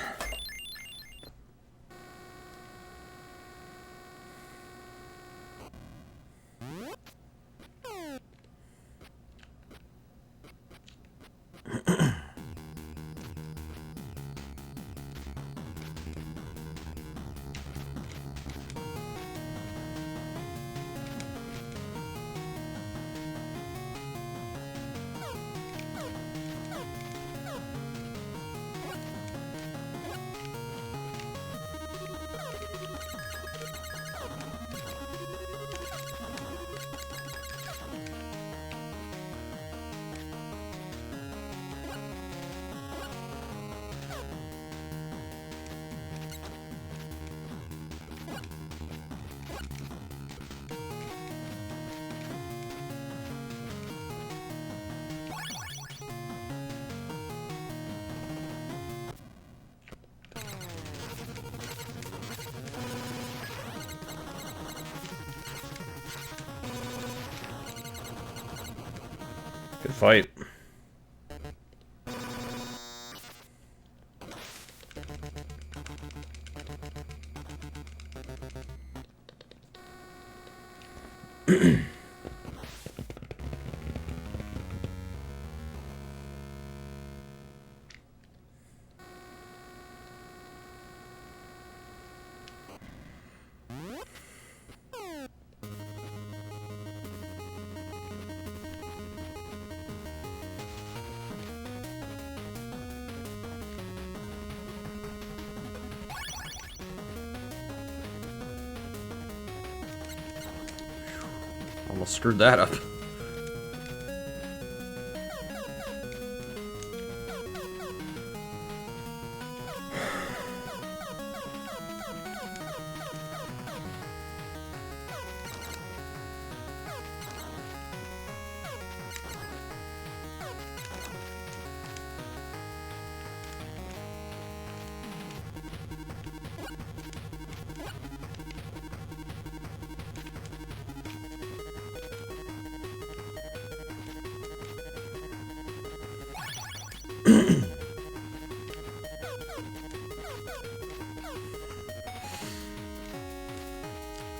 Good fight. Almost screwed that up.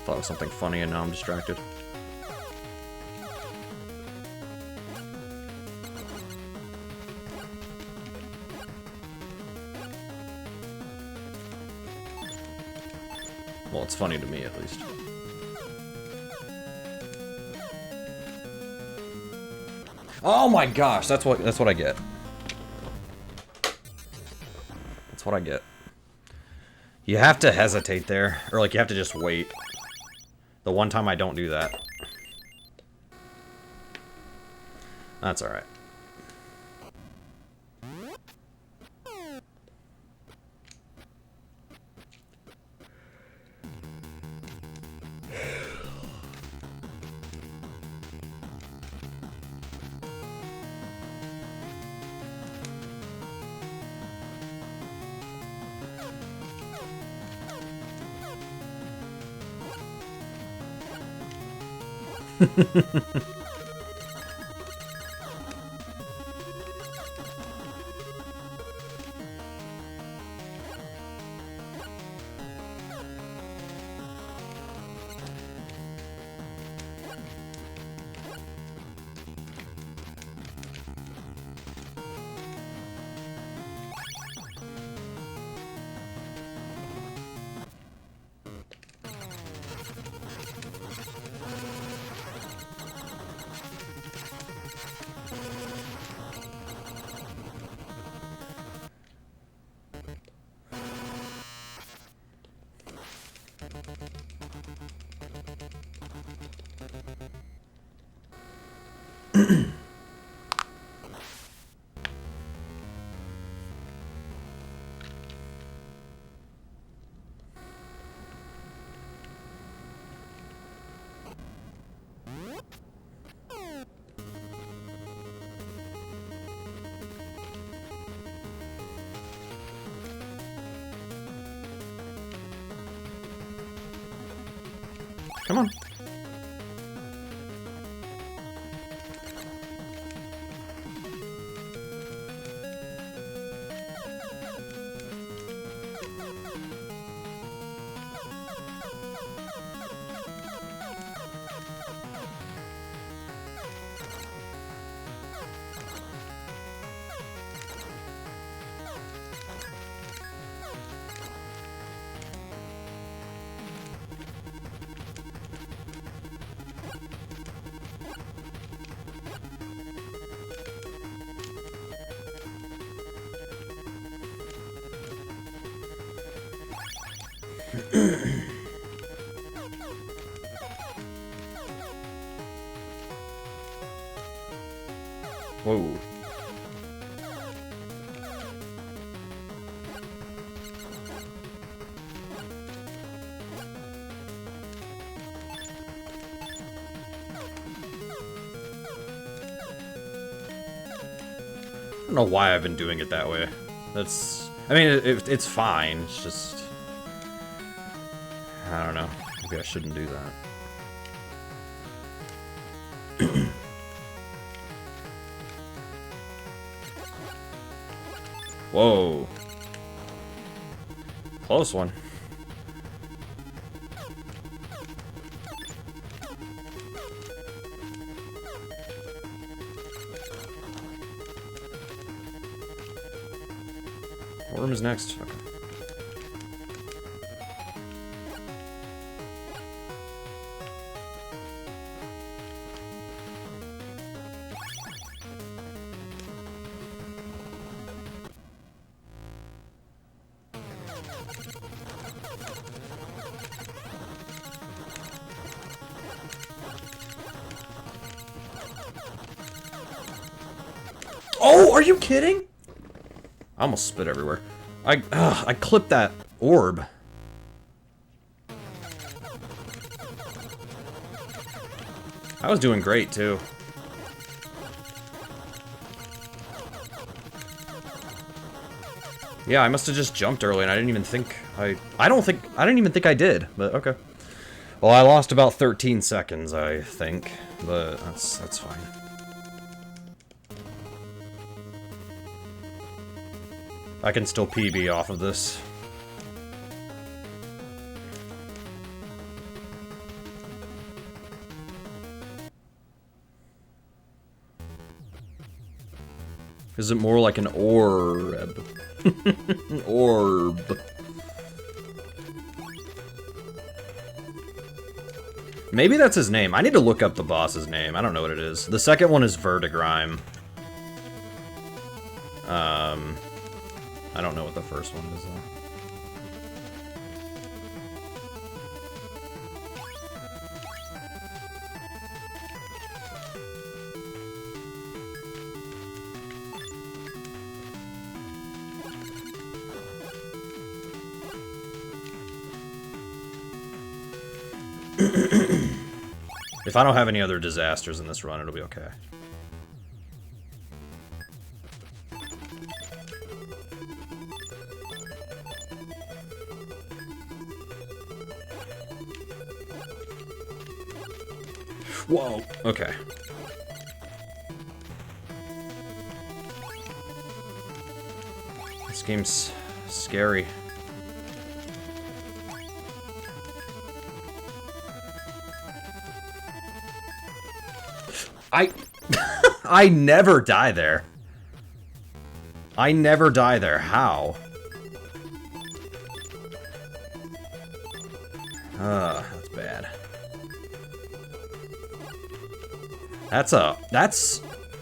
Thought of something funny and now I'm distracted. Well, it's funny to me at least. Oh my gosh, that's what I get. That's what I get. You have to hesitate there, or like you have to just wait. The one time I don't do that. That's alright. Come on. Whoa. I don't know why I've been doing it that way. That's... I mean, it's fine. It's just... I don't know. Maybe I shouldn't do that. Whoa. Close one. What room is next? Okay. Oh, are you kidding? I almost spit everywhere. I clipped that orb. I was doing great too. Yeah, I must have just jumped early and I didn't even think I didn't even think I did, but okay. Well, I lost about 13 seconds, I think, but that's fine. I can still PB off of this. Is it more like an orb? Orb. Maybe that's his name. I need to look up the boss's name. I don't know what it is. The second one is Vertigrime. I don't know what the first one is, though. If I don't have any other disasters in this run, it'll be okay. Whoa, okay. This game's scary. I never die there. I never die there. How? That's bad.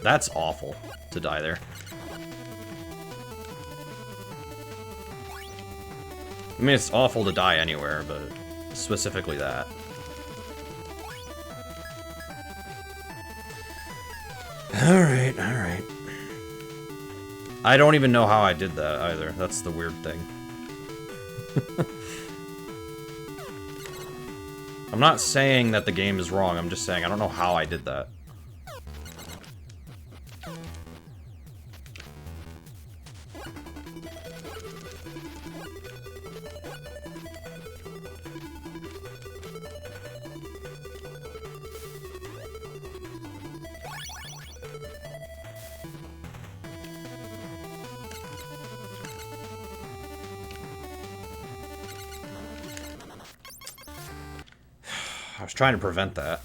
That's awful to die there. I mean, it's awful to die anywhere, but specifically that. Alright, alright. I don't even know how I did that either. That's the weird thing. I'm not saying that the game is wrong, I'm just saying I don't know how I did that. I was trying to prevent that.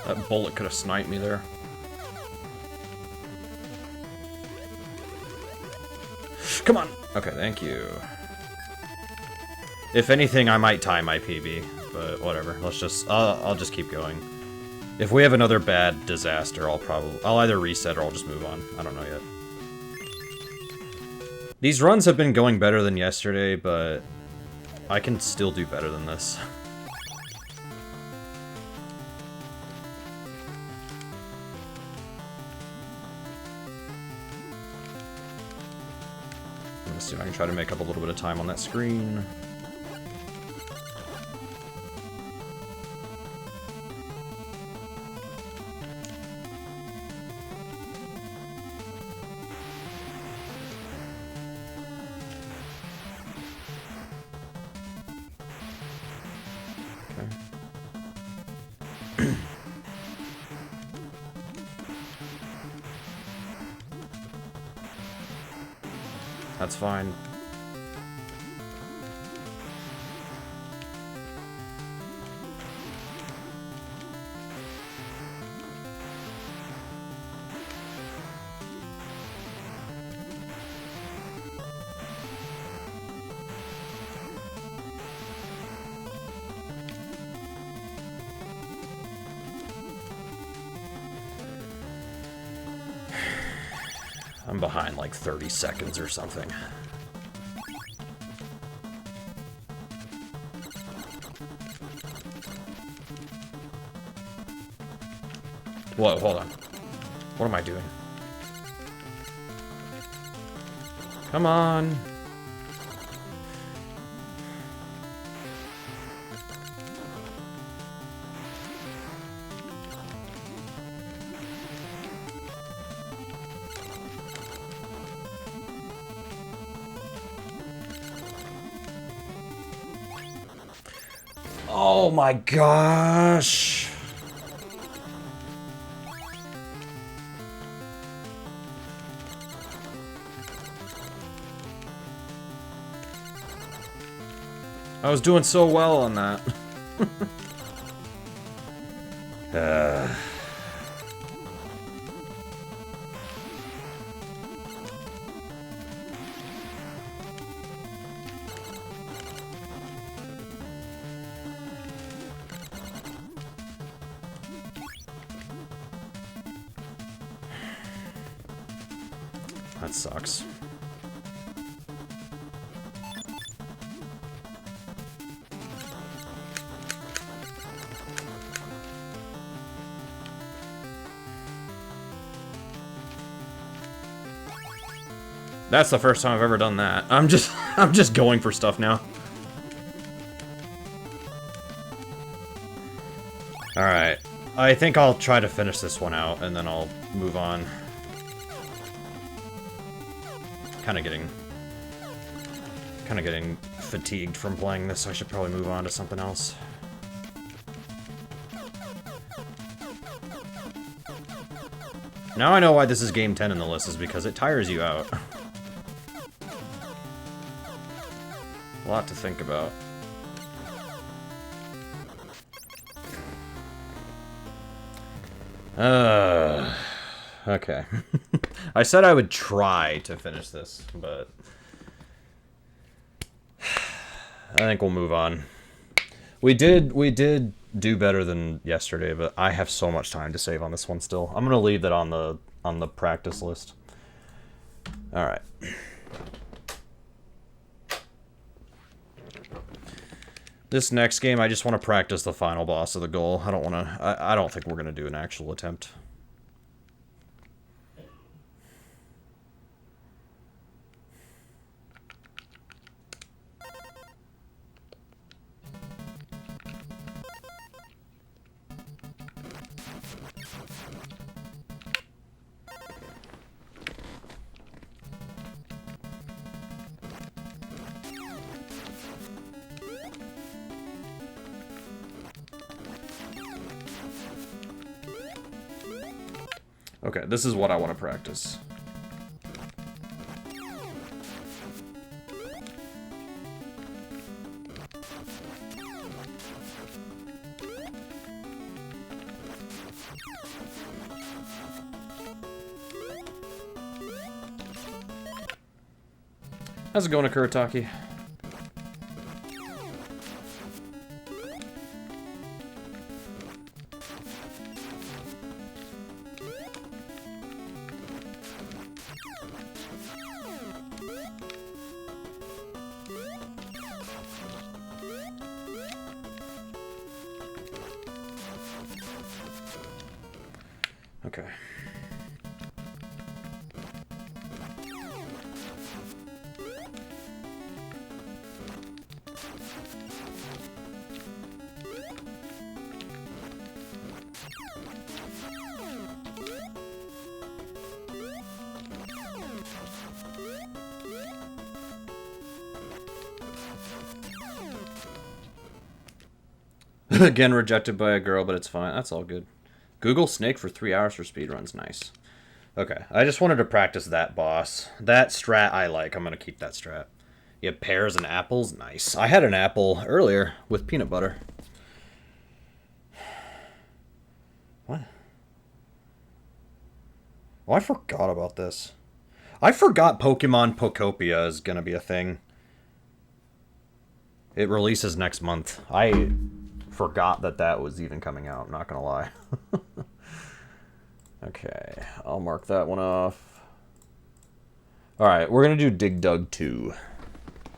That bullet could have sniped me there. Come on! Okay, thank you. If anything, I might tie my PB, but whatever. Let's just, I'll just keep going. If we have another bad disaster, I'll either reset or I'll just move on. I don't know yet. These runs have been going better than yesterday, but I can still do better than this. Let's see if I can try to make up a little bit of time on that screen. That's fine. I'm behind like 30 seconds or something. Whoa, hold on. What am I doing? Come on. Oh my gosh. I was doing so well on that. That sucks. That's the first time I've ever done that. I'm just going for stuff now. Alright. I think I'll try to finish this one out, and then I'll move on. Kinda getting fatigued from playing this. I should probably move on to something else. Now I know why this is game 10 in the list, is because it tires you out. A lot to think about. Okay. I said I would try to finish this, but I think we'll move on. We did do better than yesterday, but I have so much time to save on this one still. I'm gonna leave that on the practice list. All right. This next game, I just want to practice the final boss of the goal. I don't think we're gonna do an actual attempt. Okay, this is what I want to practice. How's it going, Akurataki? Okay. Again, rejected by a girl, but it's fine. That's all good. Google Snake for 3 hours for speedruns. Nice. Okay, I just wanted to practice that boss. That strat I like. I'm going to keep that strat. You have pears and apples? Nice. I had an apple earlier with peanut butter. What? Oh, I forgot about this. I forgot Pokemon Pokopia is going to be a thing. It releases next month. I forgot that was even coming out, I'm not gonna lie. Okay, I'll mark that one off. Alright, we're gonna do Dig Dug 2.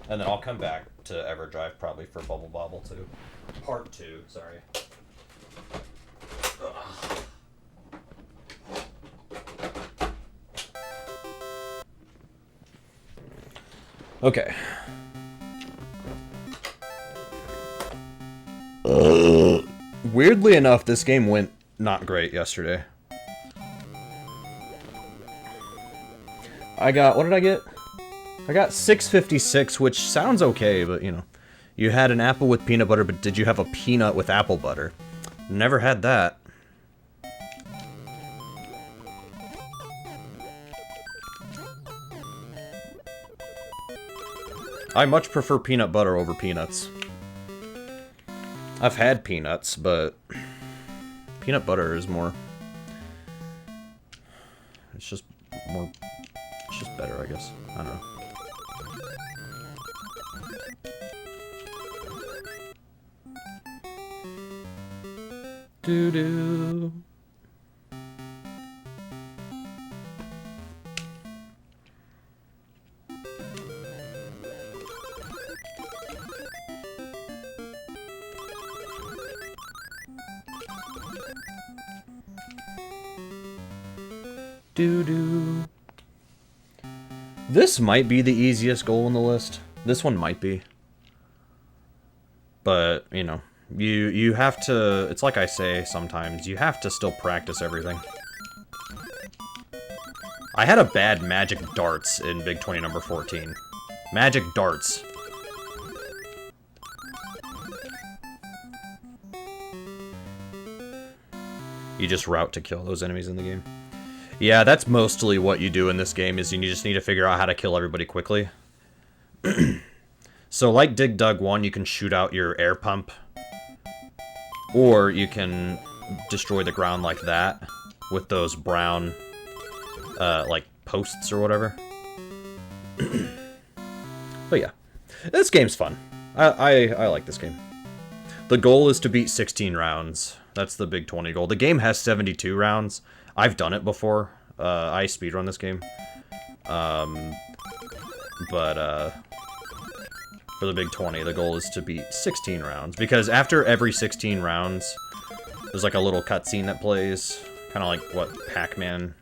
And then I'll come back to Everdrive probably for Bubble Bobble 2. Part 2, sorry. Okay. Weirdly enough, this game went not great yesterday. I got, what did I get? I got 656, which sounds okay, but you know. You had an apple with peanut butter, but did you have a peanut with apple butter? Never had that. I much prefer peanut butter over peanuts. I've had peanuts, but peanut butter is more... It's just more... It's just better, I guess. I don't know. Doo-doo. Doo-doo. This might be the easiest goal on the list. This one might be. But, you know, you have to... It's like I say sometimes, you have to still practice everything. I had a bad magic darts in Big 20 number 14. Magic darts. You just route to kill those enemies in the game. Yeah, that's mostly what you do in this game, is you just need to figure out how to kill everybody quickly. So like Dig Dug 1, you can shoot out your air pump. Or you can destroy the ground like that, with those brown, like, posts or whatever. But yeah, this game's fun. I like this game. The goal is to beat 16 rounds. That's the Big 20 goal. The game has 72 rounds. I've done it before. I speedrun this game. But for the Big 20, the goal is to beat 16 rounds. Because after every 16 rounds, there's like a little cutscene that plays. Kind of like what Pac-Man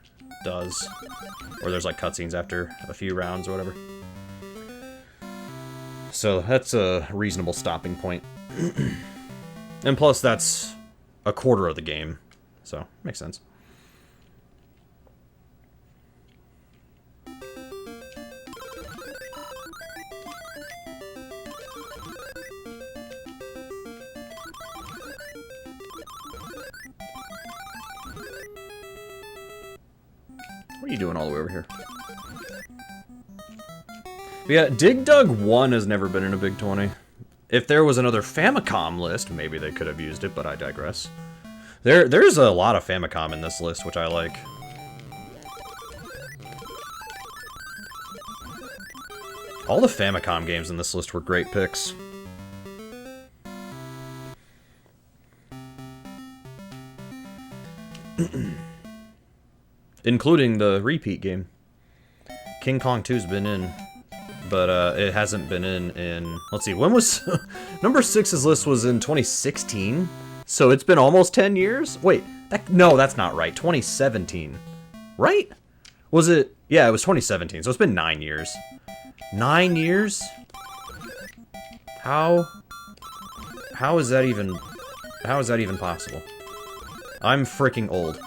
does. Where there's like cutscenes after a few rounds or whatever. So that's a reasonable stopping point. And plus, that's a quarter of the game. So, makes sense. What are you doing all the way over here? But yeah, Dig Dug 1 has never been in a Big 20. If there was another Famicom list, maybe they could have used it, but I digress. There's a lot of Famicom in this list, which I like. All the Famicom games in this list were great picks. Including the repeat game. King Kong 2's been in, but it hasn't been in... Let's see, when was... Number 6's list was in 2016? So it's been almost 10 years? Wait, no, that's not right. 2017. Right? Was it... Yeah, it was 2017, so it's been 9 years. 9 years? How is that even... How is that even possible? I'm freaking old.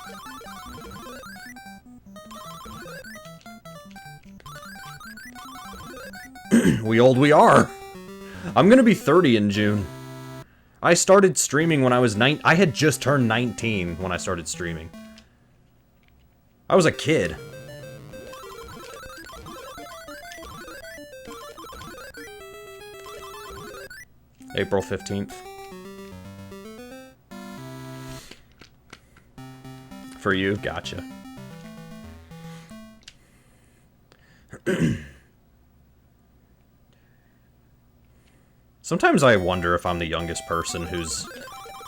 We old we are. I'm gonna be 30 in June. I started streaming when I was I had just turned 19 when I started streaming. I was a kid. April 15th. For you, gotcha. Sometimes I wonder if I'm the youngest person who's,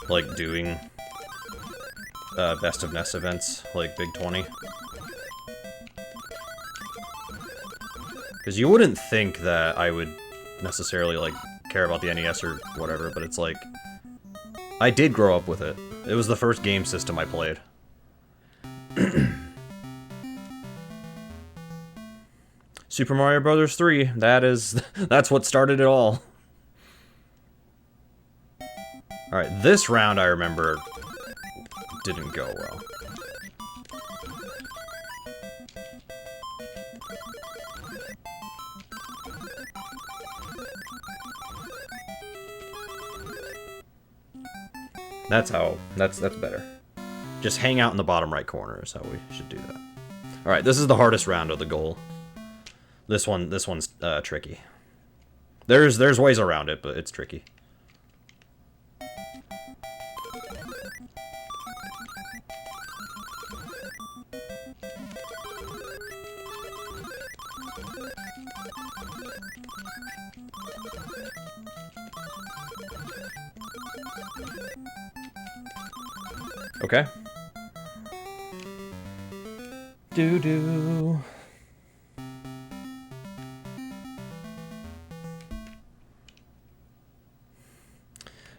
like, doing Best of NES events, like Big 20. Because you wouldn't think that I would necessarily, like, care about the NES or whatever, but it's like... I did grow up with it. It was the first game system I played. Super Mario Bros. 3, that's what started it all. Alright, this round I remember didn't go well. That's better. Just hang out in the bottom right corner is how we should do that. Alright, this is the hardest round of the goal. This one's tricky. There's ways around it, but it's tricky. Okay. Doo-doo.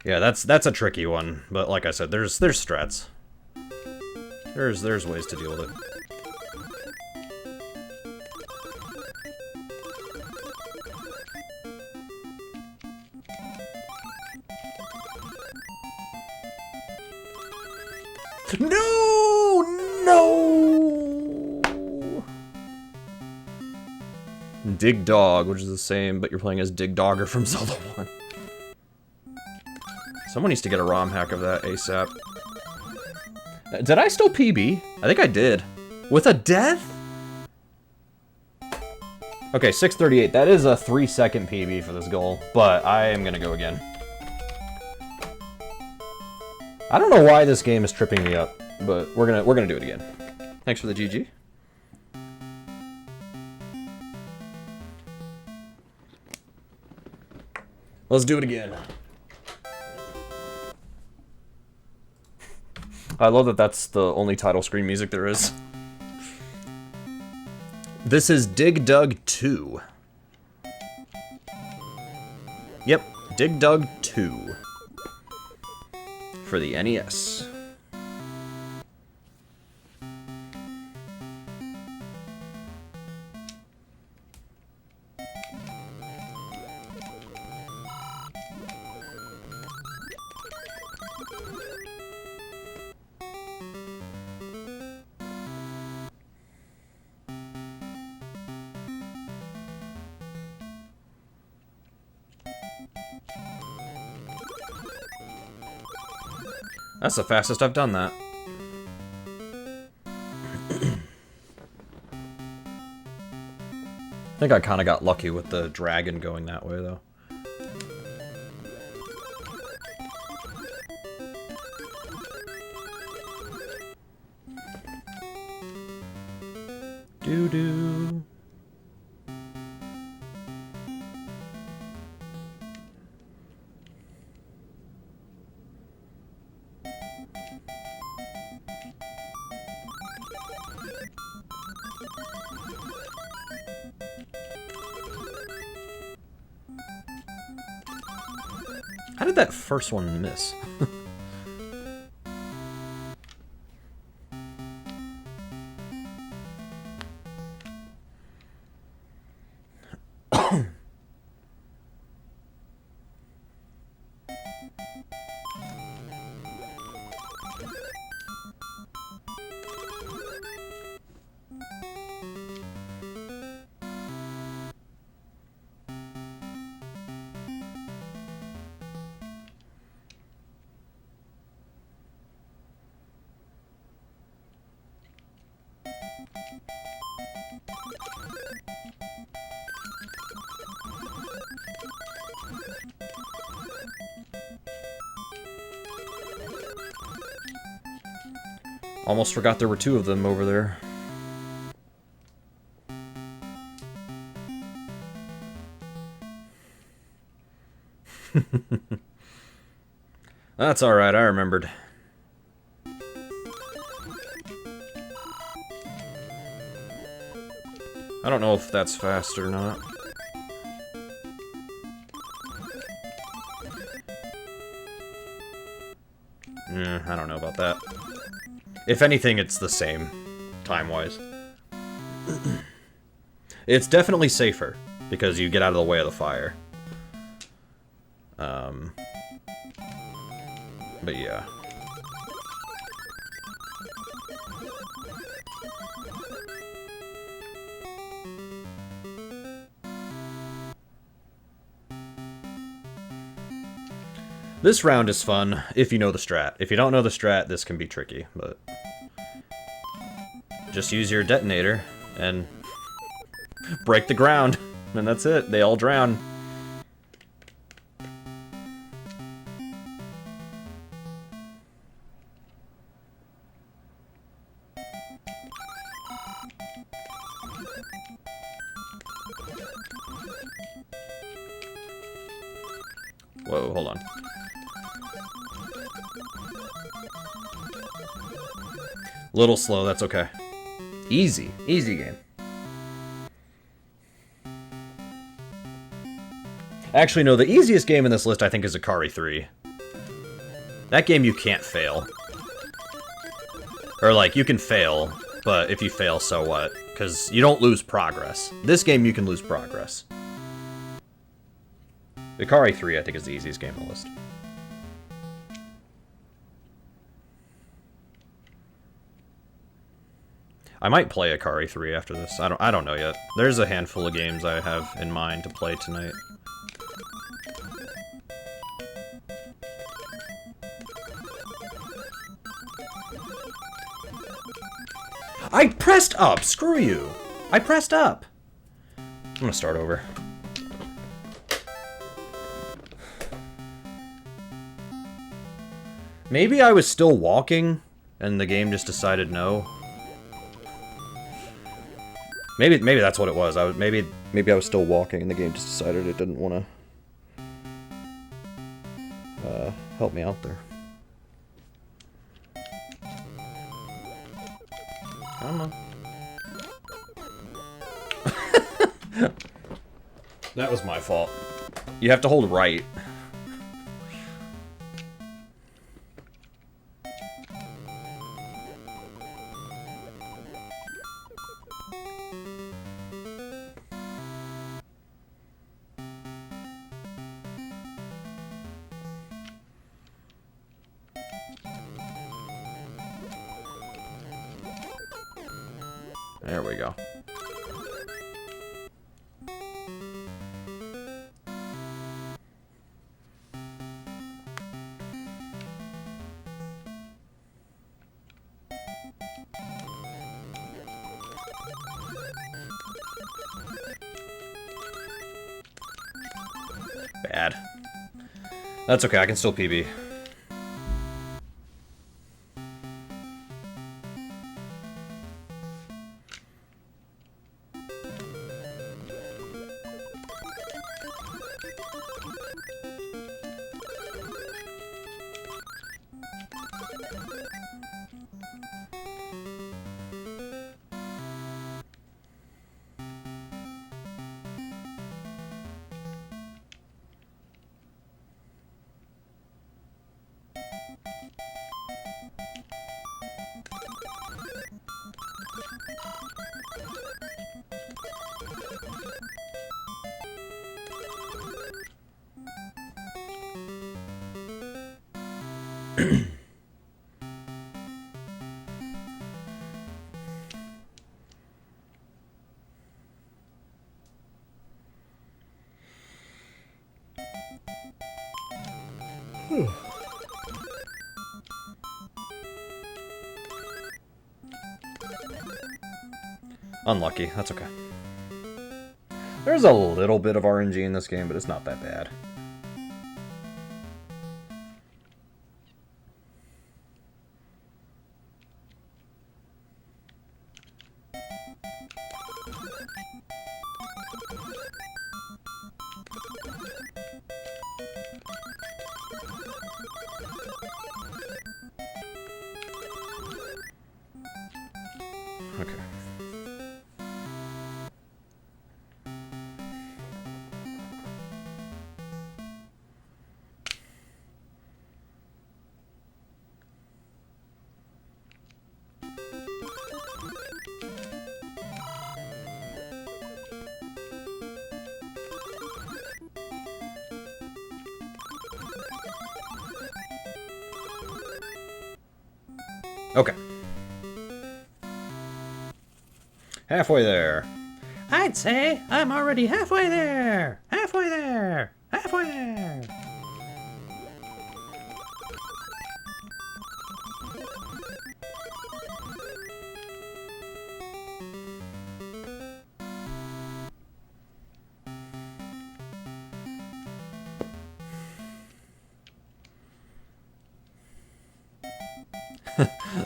Yeah, that's a tricky one, but like I said, there's strats. There's ways to deal with it. No! No! Dig Dog, which is the same, but you're playing as Dig Dogger from Zelda 1. Someone needs to get a ROM hack of that ASAP. Did I still PB? I think I did. With a death? Okay, 638. That is a 3-second PB for this goal, but I am gonna go again. I don't know why this game is tripping me up, but we're gonna do it again. Thanks for the GG. Let's do it again. I love that that's the only title screen music there is. This is Dig Dug 2. Yep, Dig Dug 2. For the NES. That's the fastest I've done that. I think I kind of got lucky with the dragon going that way, though. Doo-doo. How did that first one miss? Almost forgot there were two of them over there. That's alright, I remembered. I don't know if that's fast or not. I don't know about that. If anything, it's the same, time-wise. It's definitely safer, because you get out of the way of the fire. But yeah. This round is fun, if you know the strat. If you don't know the strat, this can be tricky, but... just use your detonator, and... break the ground, and that's it. They all drown. Whoa, hold on. Little slow, that's okay. Easy. Easy game. Actually, no, the easiest game in this list, I think, is Akari 3. That game you can't fail. Or, like, you can fail, but if you fail, so what? Because you don't lose progress. This game, you can lose progress. Akari 3, I think, is the easiest game on the list. I might play Akari 3 after this. I don't know yet. There's a handful of games I have in mind to play tonight. I pressed up! Screw you! I pressed up! I'm gonna start over. Maybe I was still walking, and the game just decided no. Maybe that's what it was. Maybe I was still walking, and the game just decided it didn't want to help me out there. Come on. That was my fault. You have to hold right. There we go. Bad. That's okay, I can still PB. Unlucky, that's okay. There's a little bit of RNG in this game, but it's not that bad. Okay. Okay. Halfway there. I'd say I'm already halfway there. Halfway there. Halfway there.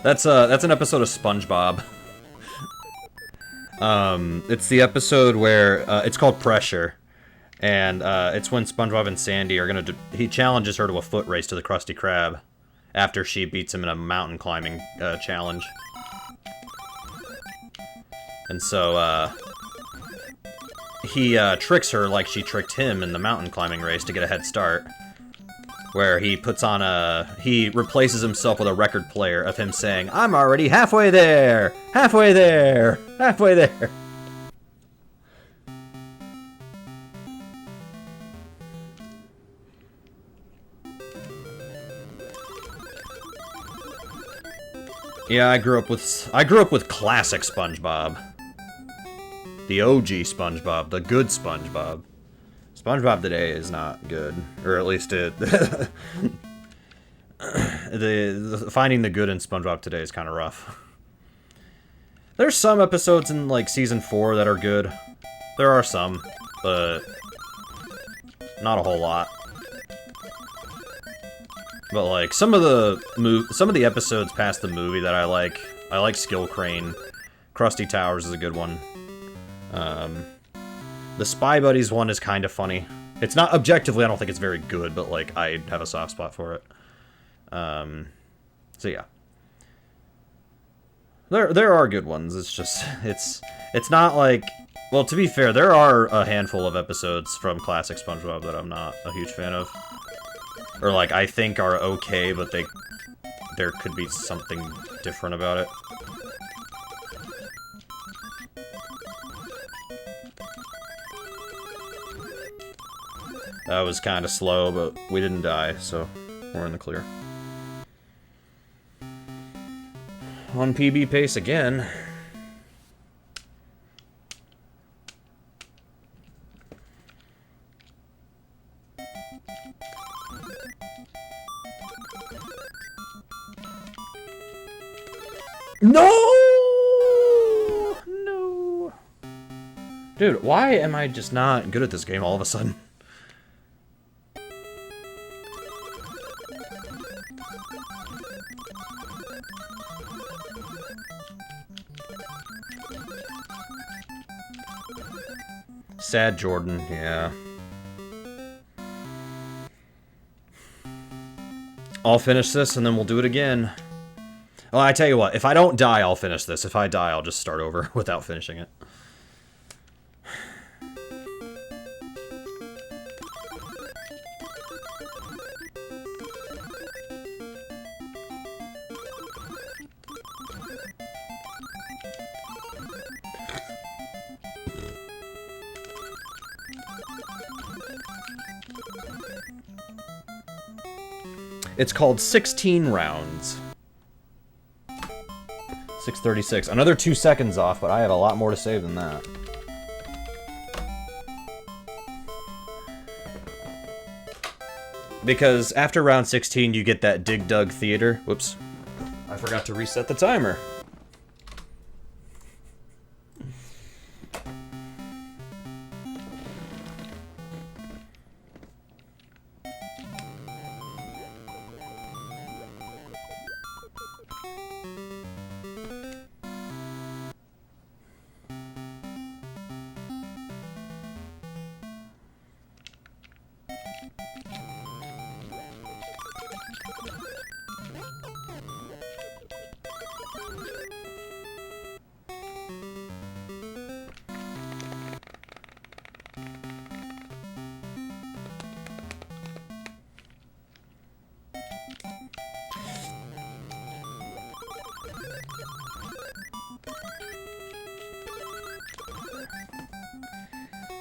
That's an episode of SpongeBob. It's the episode where it's called Pressure, and it's when SpongeBob and Sandy are he challenges her to a foot race to the Krusty Krab, after she beats him in a mountain climbing challenge. And so, he tricks her like she tricked him in the mountain climbing race to get a head start. Where he puts on he replaces himself with a record player of him saying, "I'm already halfway there! Halfway there! Halfway there!" Yeah, I grew up with classic SpongeBob. The OG SpongeBob, the good SpongeBob. SpongeBob today is not good, or at least it. Finding the good in SpongeBob today is kind of rough. There's some episodes in like season 4 that are good. There are some, but not a whole lot. But like some of the episodes past the movie that I like Skill Crane. Krusty Towers is a good one. The Spy Buddies one is kind of funny. It's not objectively, I don't think it's very good, but like I have a soft spot for it. So yeah. There are good ones. It's just it's not like, well, to be fair, there are a handful of episodes from classic SpongeBob that I'm not a huge fan of. Or like I think are okay, but there could be something different about it. That was kind of slow, but we didn't die, so we're in the clear. On PB pace again. No! No! Dude, why am I just not good at this game all of a sudden? Sad Jordan, yeah. I'll finish this and then we'll do it again. Well, I tell you what, if I don't die, I'll finish this. If I die, I'll just start over without finishing it. It's called 16 rounds. 6:36. Another 2 seconds off, but I have a lot more to save than that. Because after round 16, you get that Dig Dug Theater. Whoops. I forgot to reset the timer.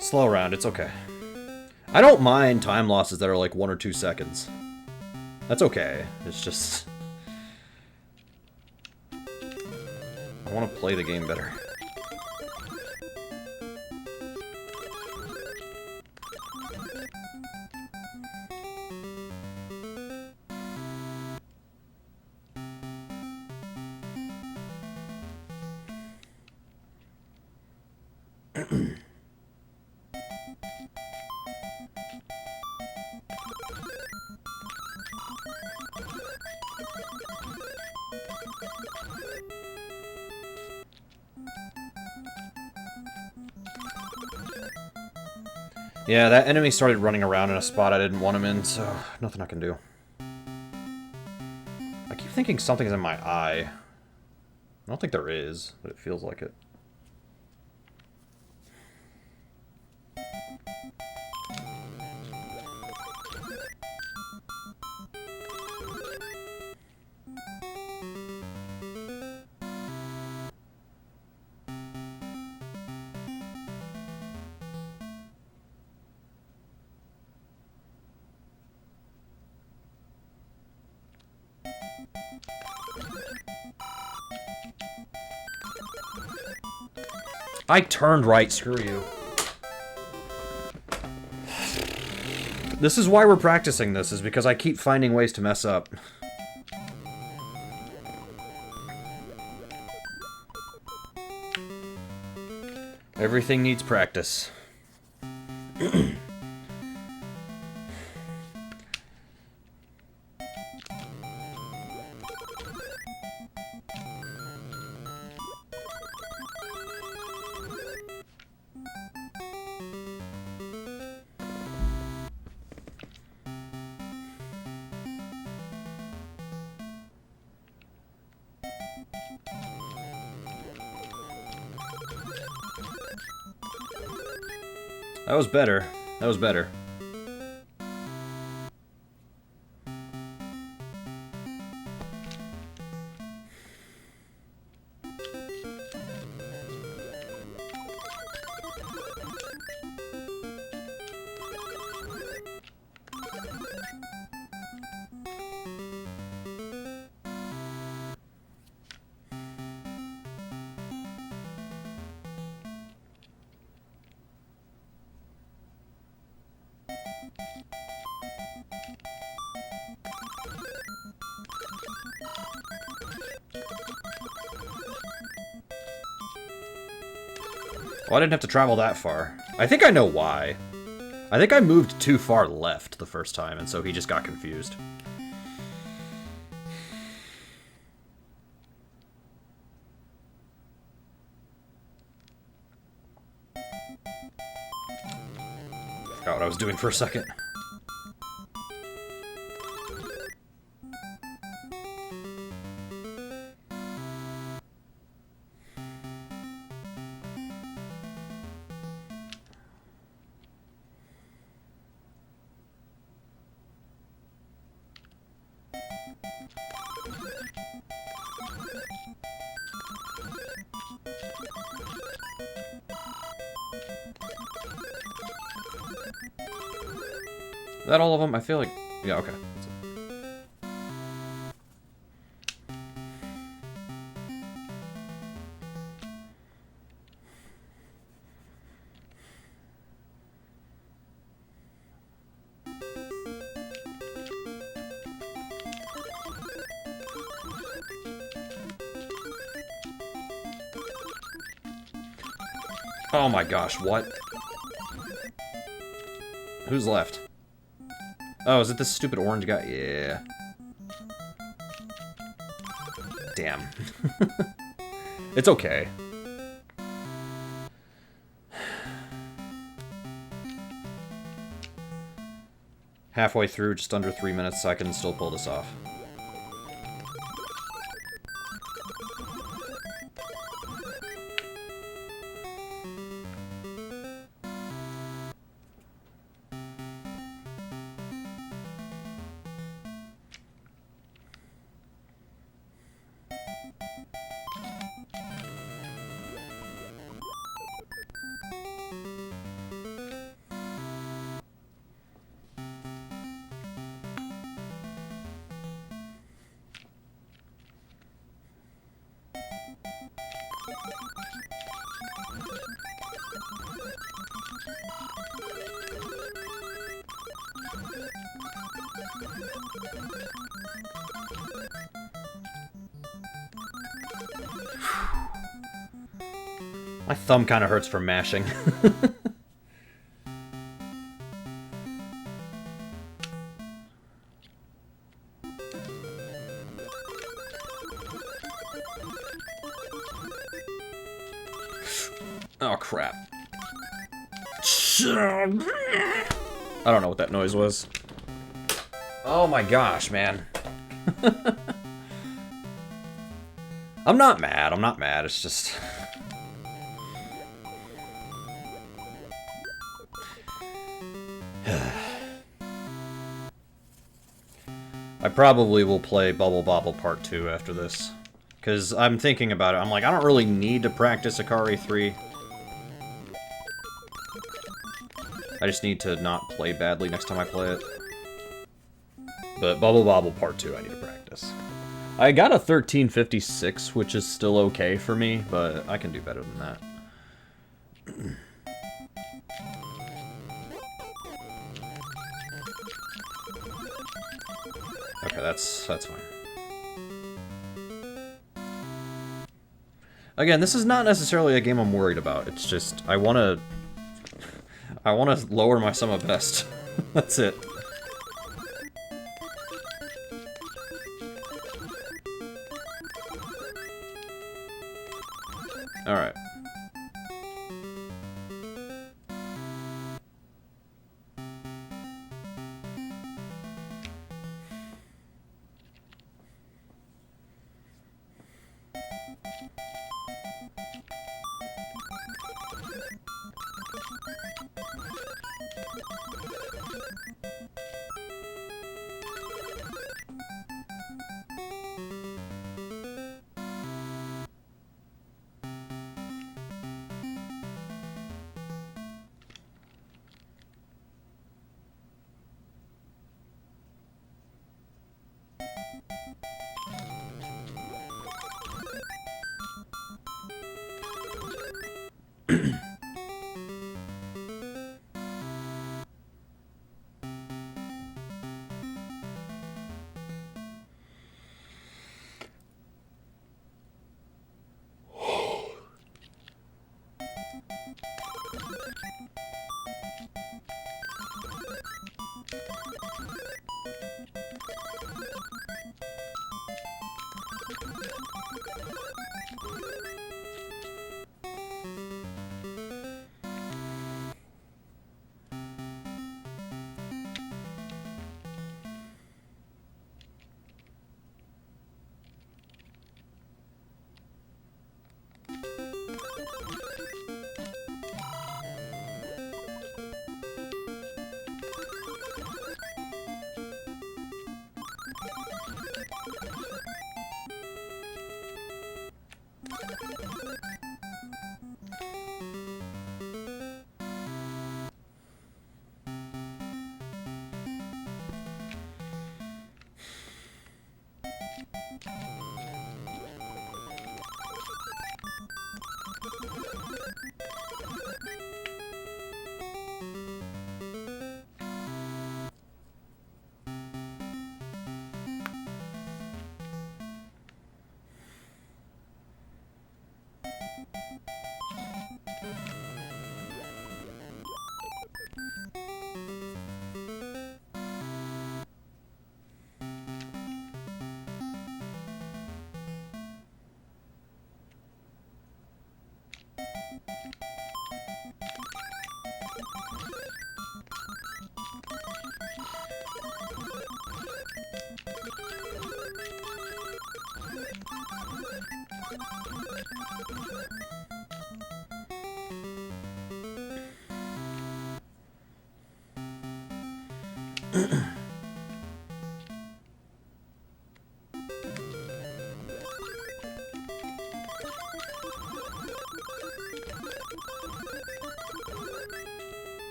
Slow round, it's okay. I don't mind time losses that are like 1 or 2 seconds. That's okay. It's just... I want to play the game better. Yeah, that enemy started running around in a spot I didn't want him in, so nothing I can do. thinking something's in my eye. I don't think there is, but it feels like it. I turned right, screw you. This is why we're practicing this, is because I keep finding ways to mess up. Everything needs practice. That was better. That was better. Oh, I didn't have to travel that far. I think I know why. I think I moved too far left the first time, and so he just got confused. Forgot what I was doing for a second. Is that all of them? I feel like... Yeah, okay. Oh my gosh, what? Who's left? Oh, is it this stupid orange guy? Yeah. Damn. It's okay. Halfway through, just under 3 minutes, so I can still pull this off. My thumb kind of hurts from mashing. Oh, crap. I don't know what that noise was. Oh my gosh, man. I'm not mad. I'm not mad. It's just... I probably will play Bubble Bobble Part 2 after this. Because I'm thinking about it. I'm like, I don't really need to practice Akari 3. I just need to not play badly next time I play it. But Bubble Bobble Part 2, I need to practice. I got a 1356, which is still okay for me, but I can do better than that. Okay, that's fine. Again, this is not necessarily a game I'm worried about. It's just I want to lower my sum of best. That's it. All right.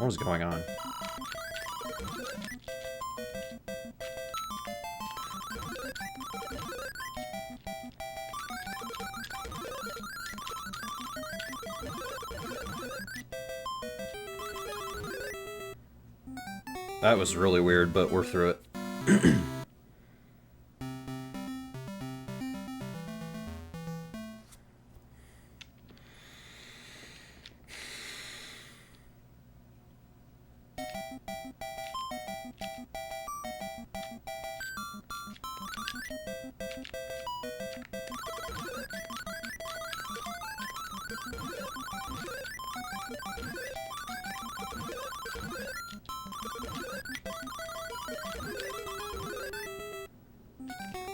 What is going on? That was really weird, but we're through it.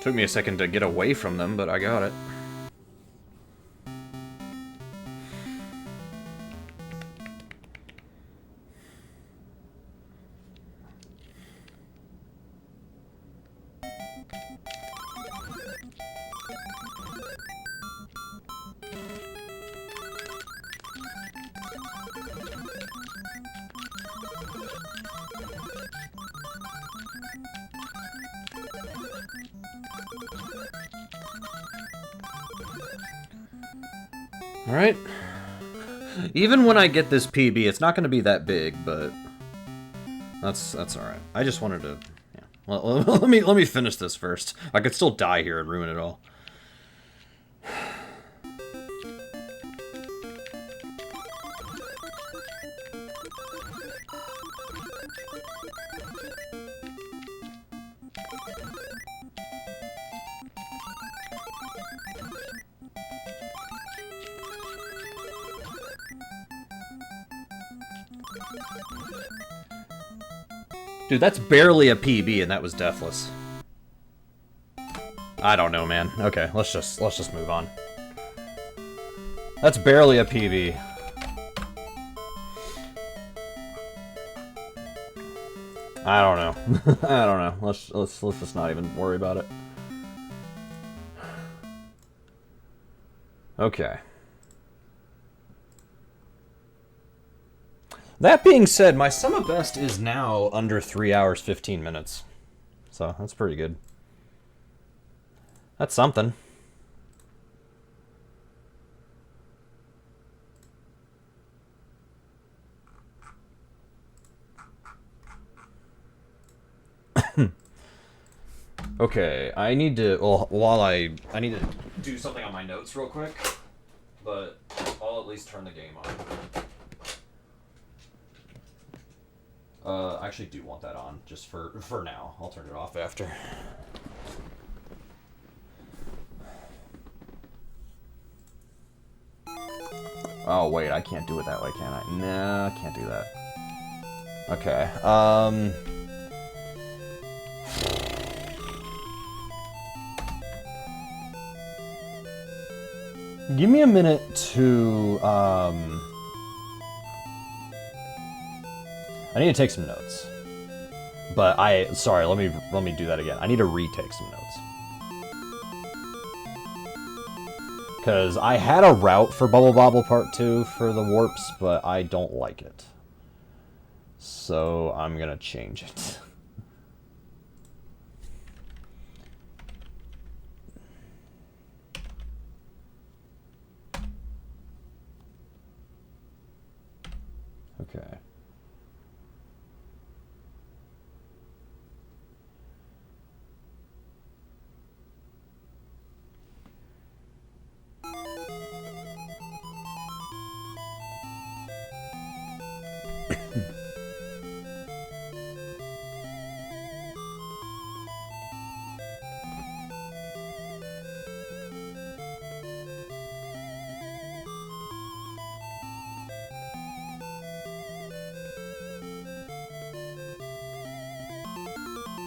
Took me a second to get away from them, but I got it. Alright. Even when I get this PB, it's not going to be that big, but that's alright. I just wanted to... Yeah. Well, let me finish this first. I could still die here and ruin it all. Dude, that's barely a PB, and that was deathless. I don't know, man. Okay, let's just move on. That's barely a PB. I don't know. I don't know. Let's just not even worry about it. Okay. That being said, my sum of best is now under 3 hours, 15 minutes. So, that's pretty good. That's something. Okay, I need to, well, I need to do something on my notes real quick, but I'll at least turn the game on. I actually do want that on, just for now. I'll turn it off after. Oh, wait, I can't do it that way, can I? No, I can't do that. Okay, give me a minute to, I need to take some notes. But sorry, let me do that again. I need to retake some notes. Because I had a route for Bubble Bobble Part 2 for the warps, but I don't like it. So I'm gonna change it. Okay.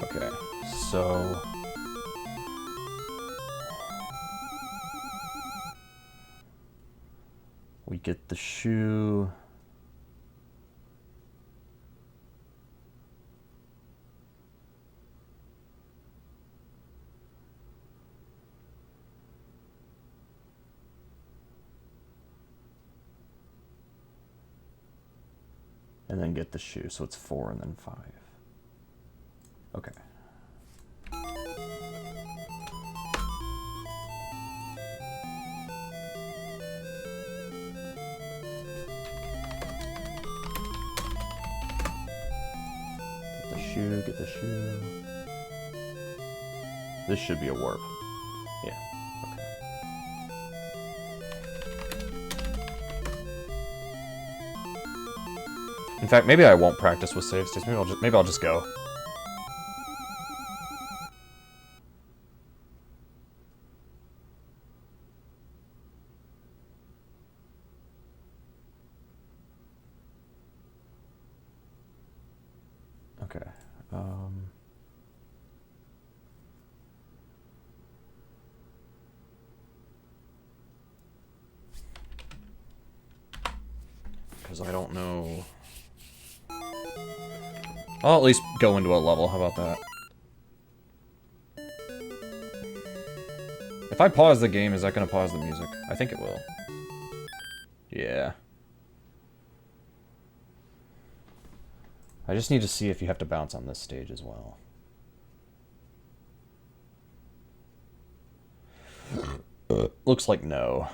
Okay, so... we get the shoe... and then get the shoe, so it's 4 and then 5. Okay. Get the shoe. This should be a warp. Yeah, okay. In fact, maybe I won't practice with save states. Maybe I'll just go. Okay. because I don't know. I'll at least go into a level. How about that? If I pause the game, is that going to pause the music? I think it will. Yeah. I just need to see if you have to bounce on this stage as well. Looks like no.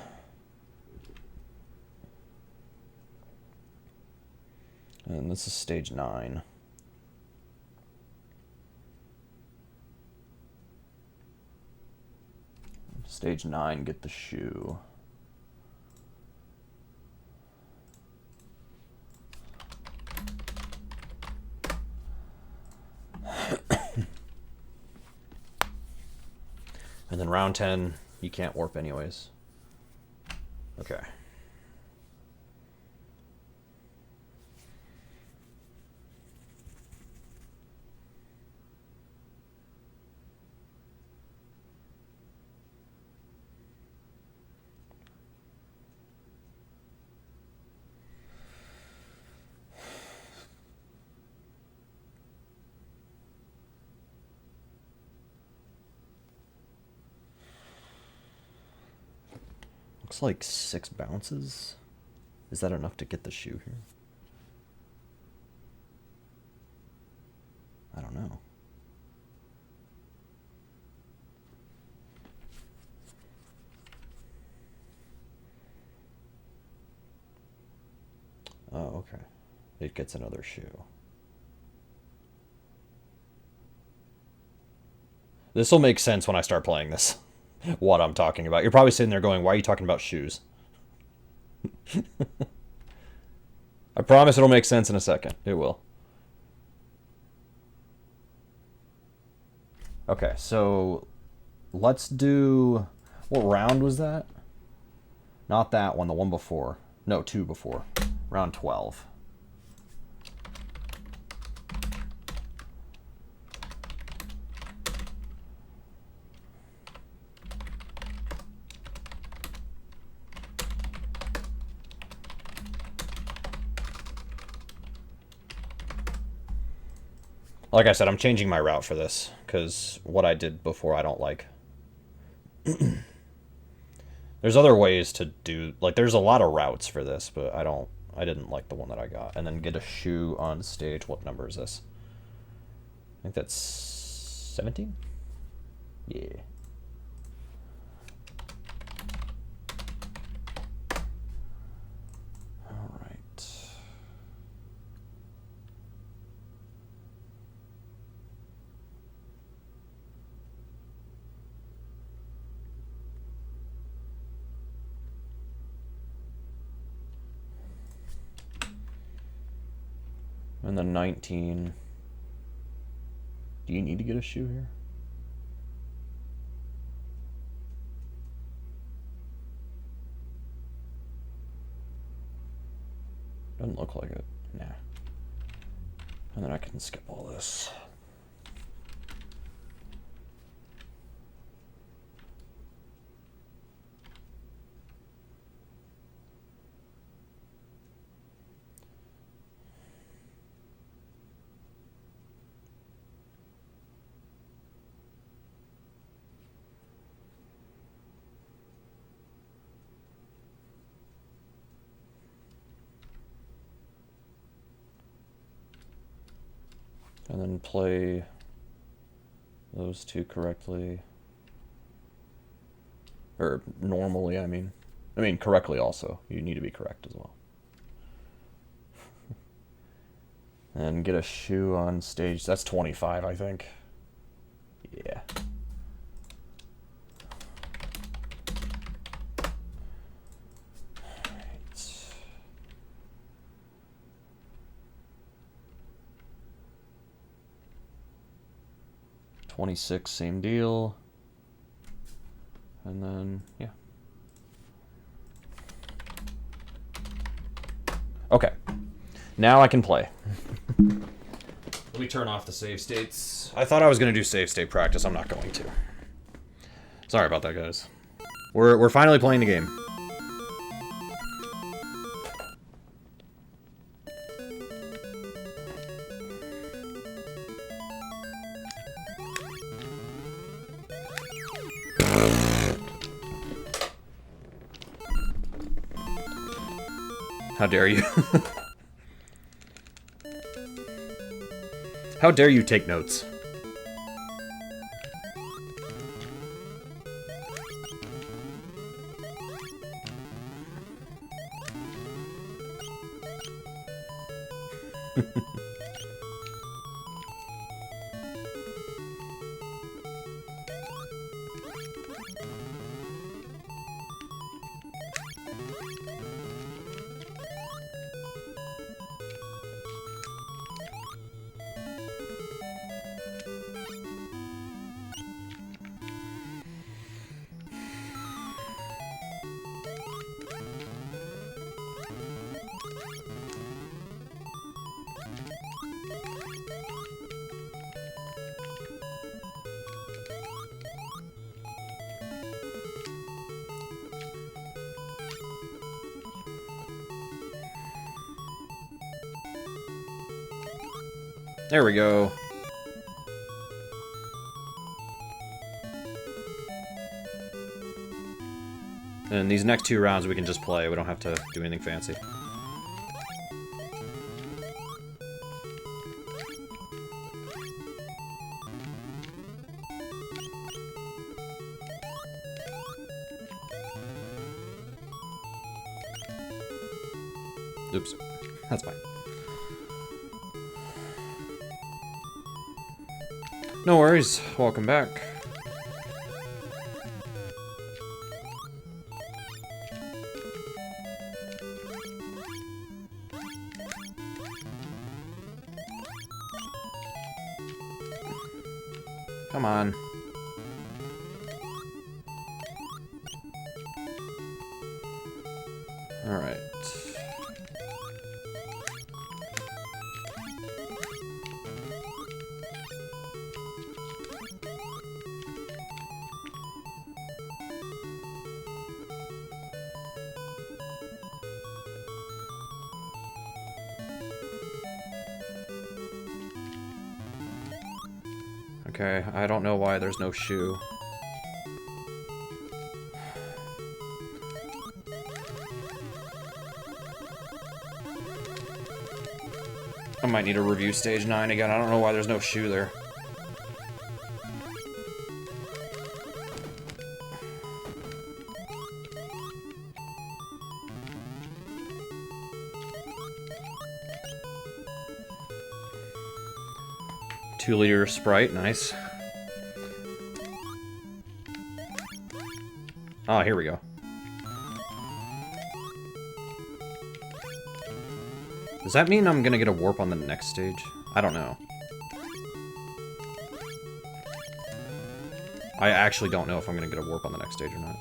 And this is stage 9. Stage 9, get the shoe. And then round 10, you can't warp anyways. Okay. Looks like 6 bounces. Is that enough to get the shoe here? I don't know. Oh, okay. It gets another shoe. This will make sense when I start playing this. What I'm talking about. You're probably sitting there going, why are you talking about shoes? I promise it'll make sense in a second. It will. Okay, so let's do... What round was that? Not that one, the one before. No, 2 before. Round 12. Like I said, I'm changing my route for this, because what I did before I don't like. There's other ways to do, like, there's a lot of routes for this, but I didn't like the one that I got. And then get a shoe on stage. What number is this? I think that's 17? Yeah. All right. And then 19. Do you need to get a shoe here? Doesn't look like it. Nah. And then I can skip all this. And then play those 2 correctly. Or normally, I mean. I mean, correctly also. You need to be correct as well. And get a shoe on stage. That's 25, I think. Yeah. Right. 26, same deal. And then, yeah. Okay. Now I can play. Let me turn off the save states. I thought I was going to do save state practice. I'm not going to. Sorry about that, guys. We're finally playing the game. How dare you? How dare you take notes? There we go. And these next 2 rounds we can just play. We don't have to do anything fancy. Oops. That's fine. No worries. Welcome back. Come on. All right. Okay, I don't know why there's no shoe. I might need to review stage 9 again. I don't know why there's no shoe there. Two-liter Sprite, nice. Oh, here we go. Does that mean I'm gonna get a warp on the next stage? I don't know. I actually don't know if I'm gonna get a warp on the next stage or not.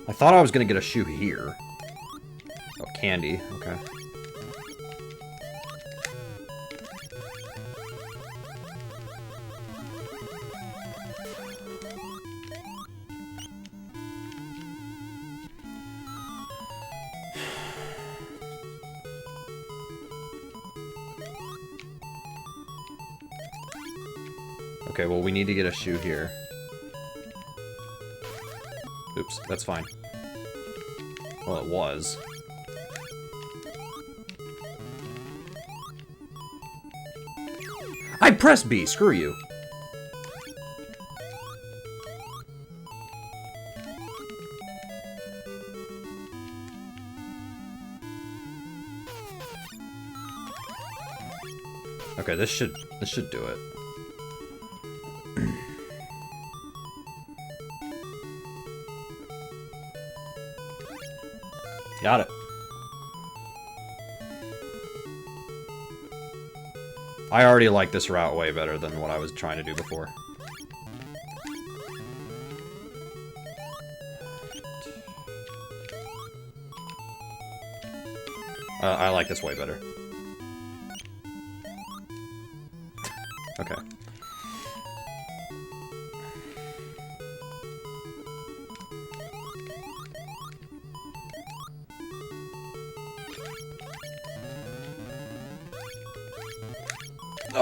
I thought I was gonna get a shoe here. Oh, candy, okay. Okay, well, we need to get a shoe here. Oops, that's fine. Well, it was. I pressed B, screw you. Okay, this should do it. Got it. I already like this route way better than what I was trying to do before. I like this way better. Okay.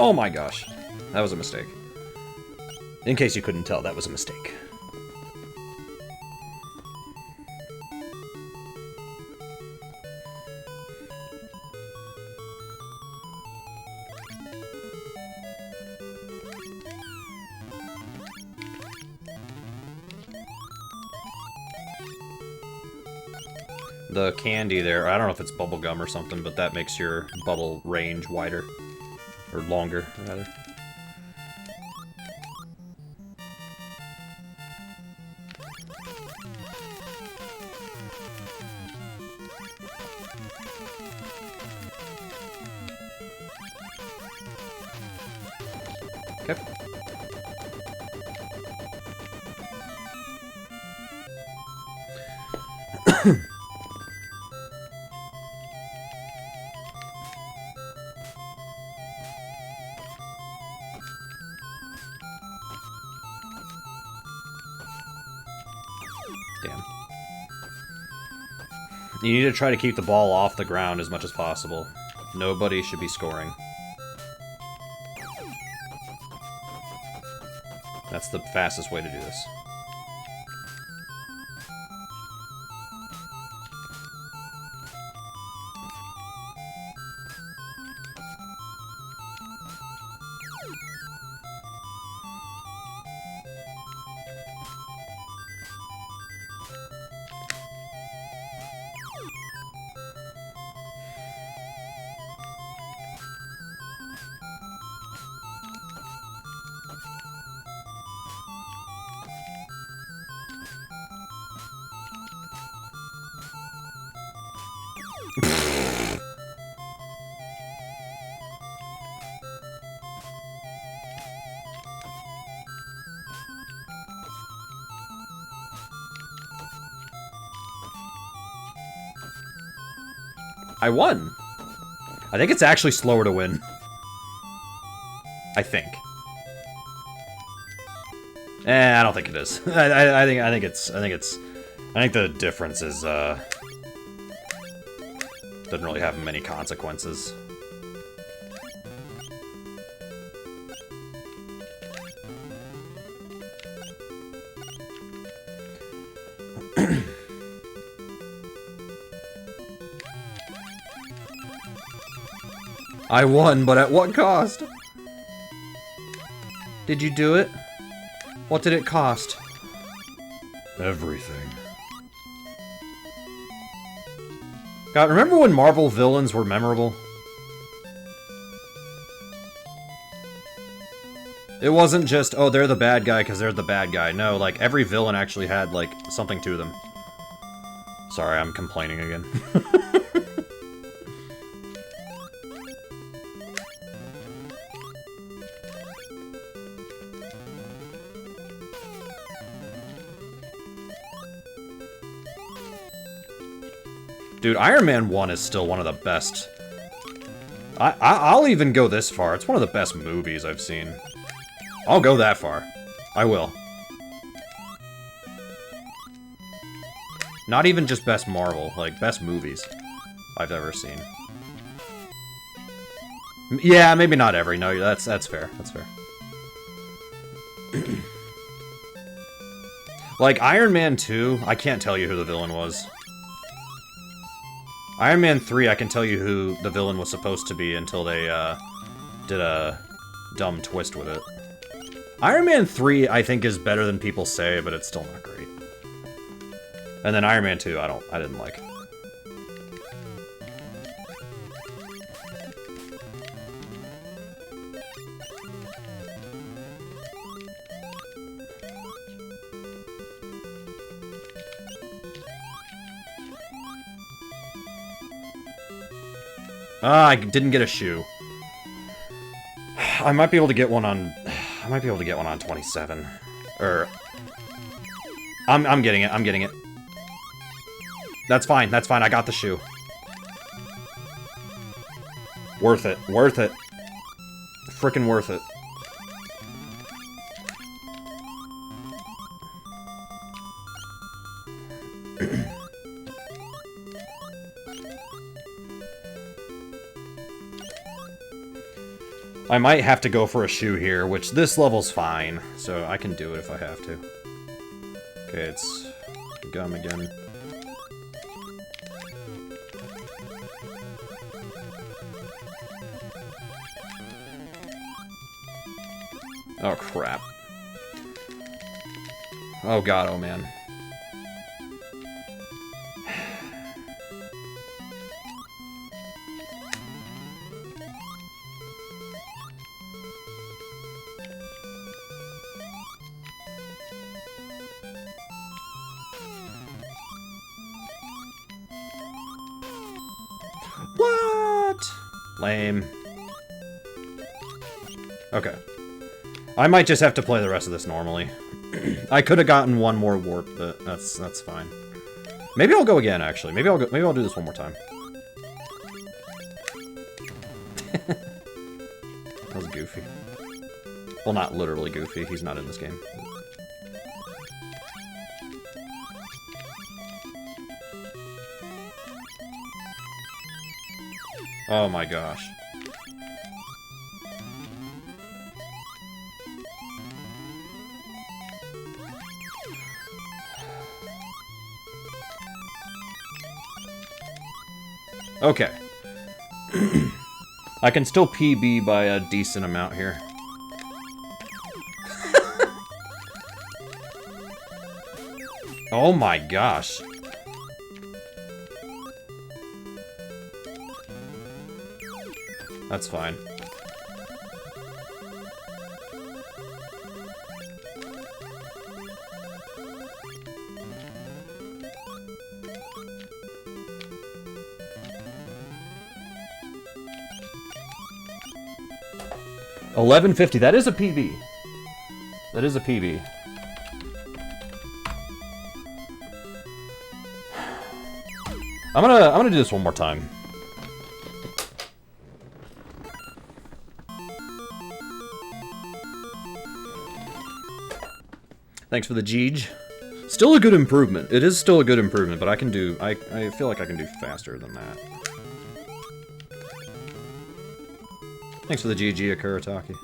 Oh my gosh. That was a mistake. In case you couldn't tell, that was a mistake. the candy there. I don't know if it's bubble gum or something, but that makes your bubble range wider. Or longer, rather. Okay. Damn. You need to try to keep the ball off the ground as much as possible. Nobody should be scoring. That's the fastest way to do this. I won! I think it's actually slower to win. I think. I don't think it is. I think the difference is, doesn't really have many consequences. I won, but at what cost? Did you do it? What did it cost? Everything. God, remember when Marvel villains were memorable? It wasn't just, oh, they're the bad guy because they're the bad guy. No, like, every villain actually had, like, something to them. Sorry, I'm complaining again. Dude, Iron Man 1 is still one of the best. I'll even go this far. It's one of the best movies I've seen. I'll go that far. I will. Not even just best Marvel, like best movies I've ever seen. Yeah, maybe not every. No, that's fair. That's fair. Like Iron Man 2, I can't tell you who the villain was. Iron Man 3, I can tell you who the villain was supposed to be until they, did a dumb twist with it. Iron Man 3, I think, is better than people say, but it's still not great. And then Iron Man 2, I didn't like. Ah, I didn't get a shoe. I might be able to get one on... I might be able to get one on 27. Or... I'm getting it, I'm getting it. That's fine, I got the shoe. Worth it, worth it. Frickin' worth it. I might have to go for a shoe here, which this level's fine, so I can do it if I have to. Okay, it's gum again. Oh, crap. Oh god, oh man. Lame. Okay. I might just have to play the rest of this normally. I could have gotten one more warp, but that's fine. Maybe I'll go again, actually. Maybe I'll do this one more time. That was goofy. Well, not literally goofy. He's not in this game. Oh my gosh. Okay. I can still PB by a decent amount here. Oh my gosh. That's fine. $11.50. That is a PB. That is a PB. I'm gonna do this one more time. Thanks for the Jeej. Still a good improvement. It is still a good improvement, but I can do... I feel like I can do faster than that. Thanks for the GG, Akurataki.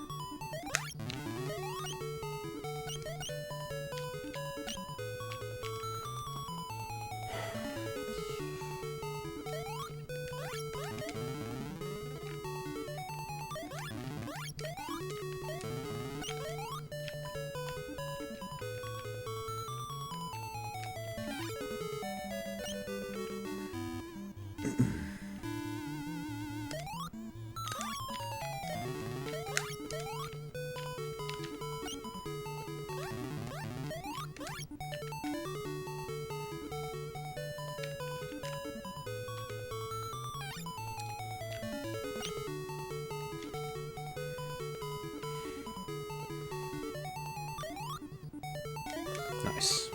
Nice.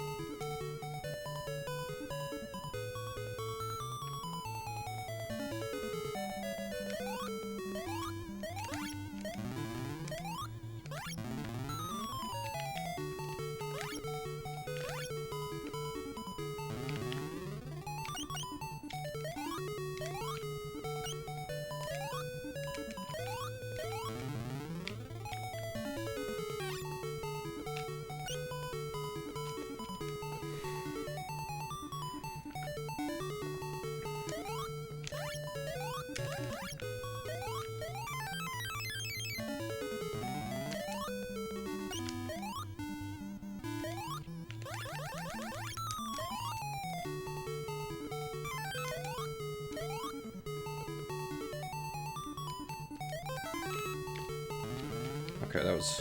Okay, that was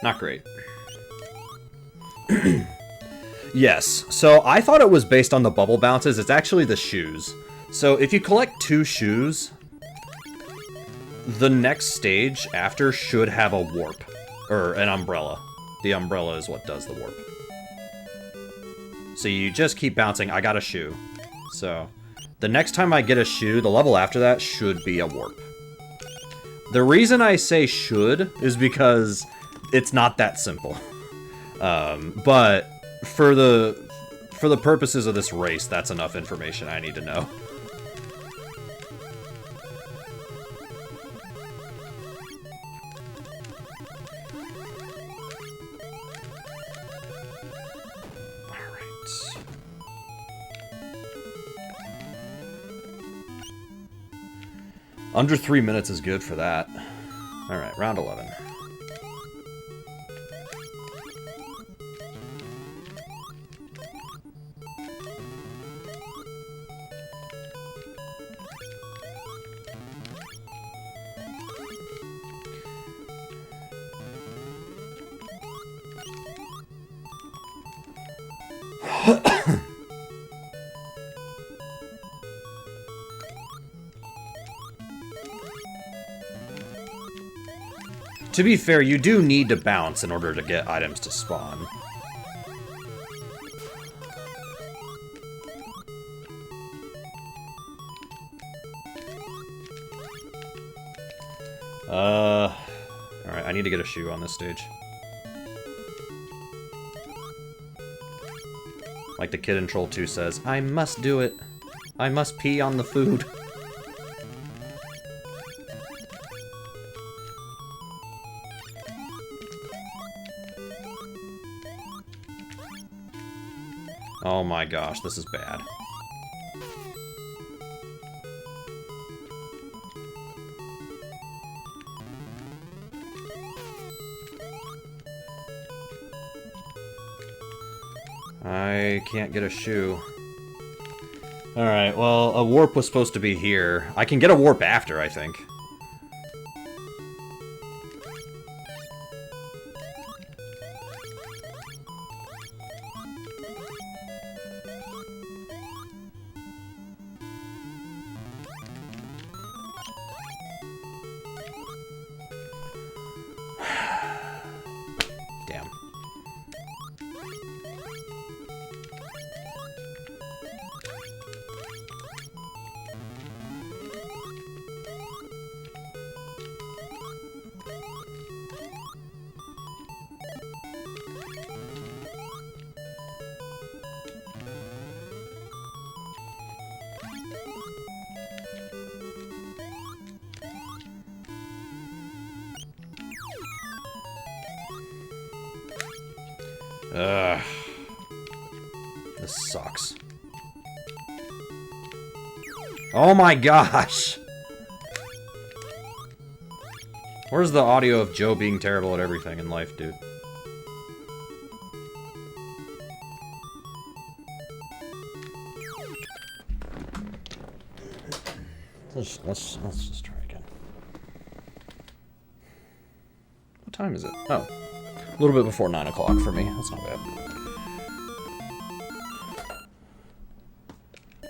not great. Yes, so I thought it was based on the bubble bounces. It's actually the shoes. So if you collect 2 shoes, the next stage after should have a warp. Or an umbrella. The umbrella is what does the warp. So you just keep bouncing. I got a shoe. So the next time I get a shoe, the level after that should be a warp. The reason I say should is because it's not that simple. But for the purposes of this race, that's enough information I need to know. Alright. Under 3 minutes is good for that. Alright, round 11. To be fair, you do need to bounce in order to get items to spawn. Alright, I need to get a shoe on this stage. Like the kid in Troll 2 says, I must do it. I must pee on the food. Oh my gosh, this is bad. I can't get a shoe. Alright, well, a warp was supposed to be here. I can get a warp after, I think. Damn. Ugh. This sucks. Oh my gosh! Where's the audio of Joe being terrible at everything in life, dude? Let's just try again. What time is it? Oh. A little bit before 9 o'clock for me. That's not bad.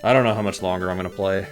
I don't know how much longer I'm gonna play.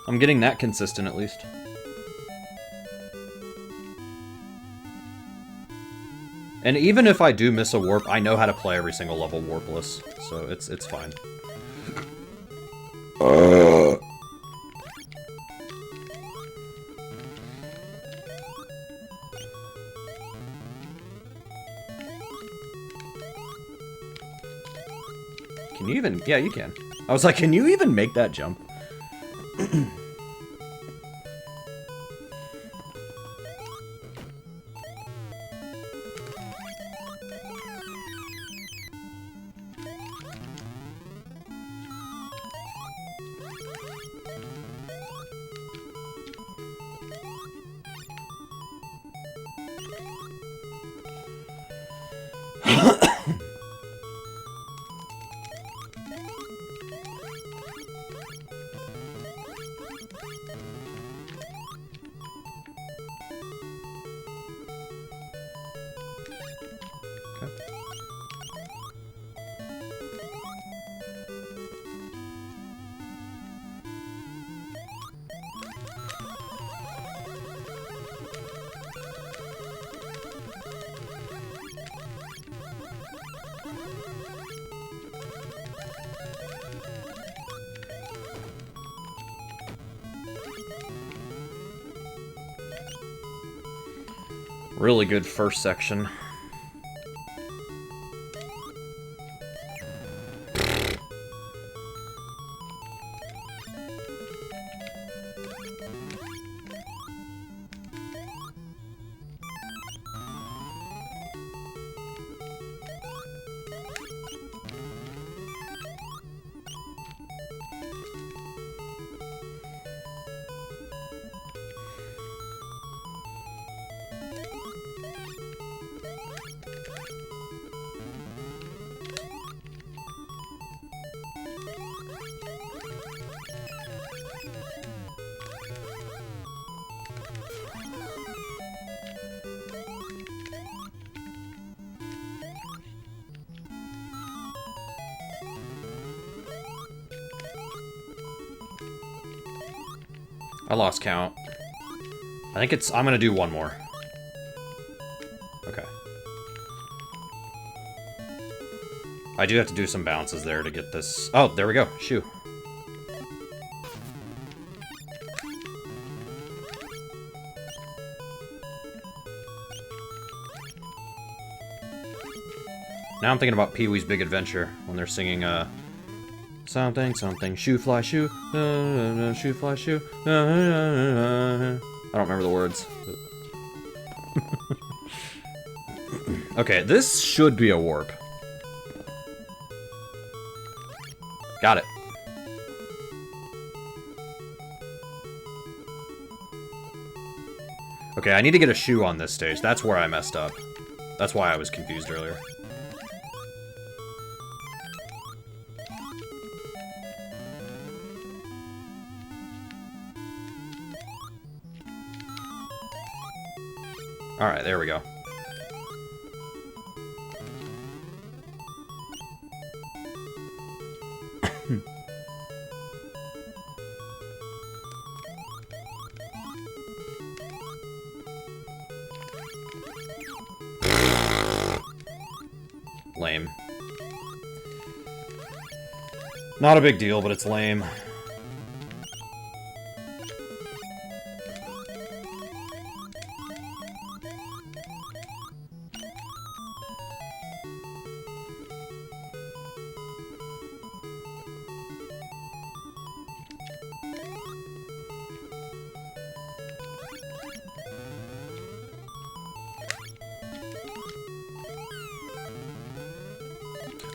I'm getting that consistent, at least. And even if I do miss a warp, I know how to play every single level warpless, so it's fine. Can you even... Yeah, you can. I was like, can you even make that jump? Really good first section. I lost count. I think it's... I'm gonna do one more. Okay. I do have to do some bounces there to get this... Oh, there we go. Shoe. Now I'm thinking about Pee-wee's Big Adventure when they're singing, something, something, shoe, fly, shoe, shoe, fly, shoe, I don't remember the words. Okay, this should be a warp. Got it. Okay, I need to get a shoe on this stage. That's where I messed up. That's why I was confused earlier. Alright, there we go. Lame. Not a big deal, but it's lame.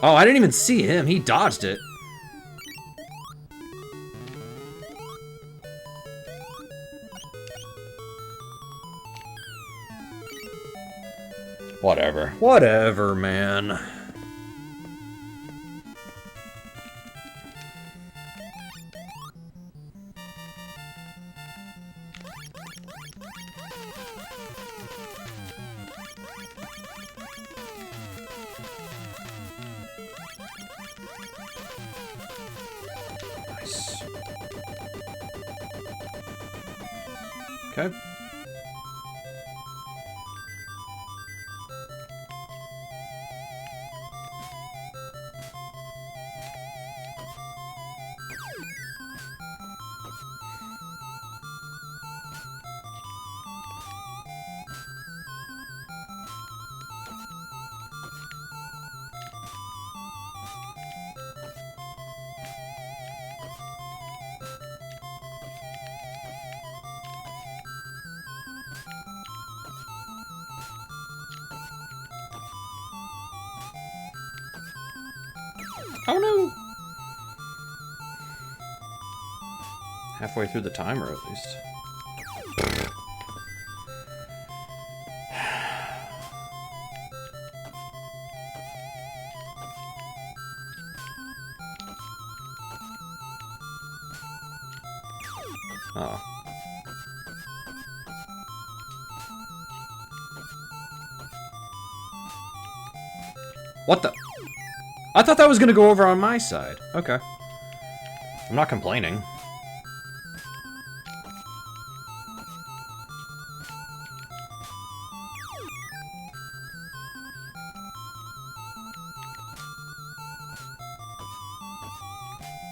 Oh, I didn't even see him. He dodged it. Whatever. Whatever, man. Nice. Okay. Oh no! Halfway through the timer, at least. Oh. What the? I thought that was gonna go over on my side. Okay. I'm not complaining.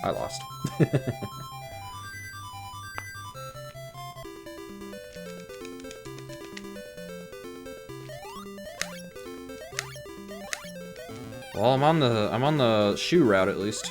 I lost. Well, I'm on the shoe route at least.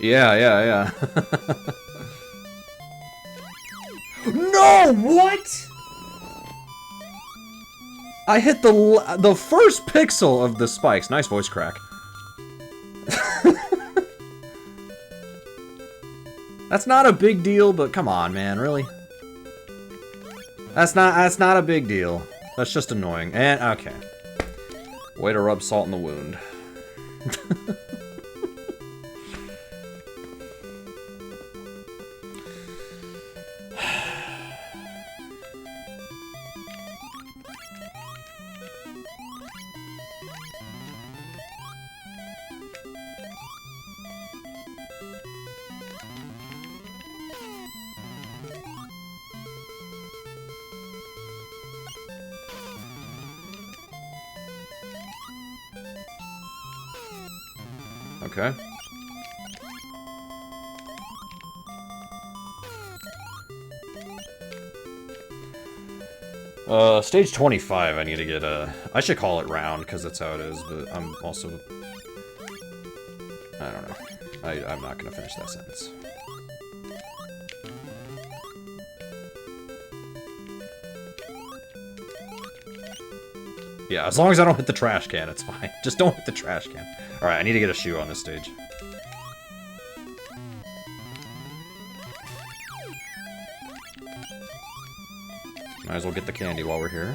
Yeah. No, what? I hit the first pixel of the spikes. Nice voice crack. That's not a big deal, but come on, man, really? That's not a big deal. That's just annoying. And okay. Way to rub salt in the wound. Okay. Stage 25, I need to get I should call it round, because that's how it is, but I'm also... I don't know. I'm not gonna finish that sentence. Yeah, as long as I don't hit the trash can, it's fine. Just don't hit the trash can. Alright, I need to get a shoe on this stage. Might as well get the candy while we're here.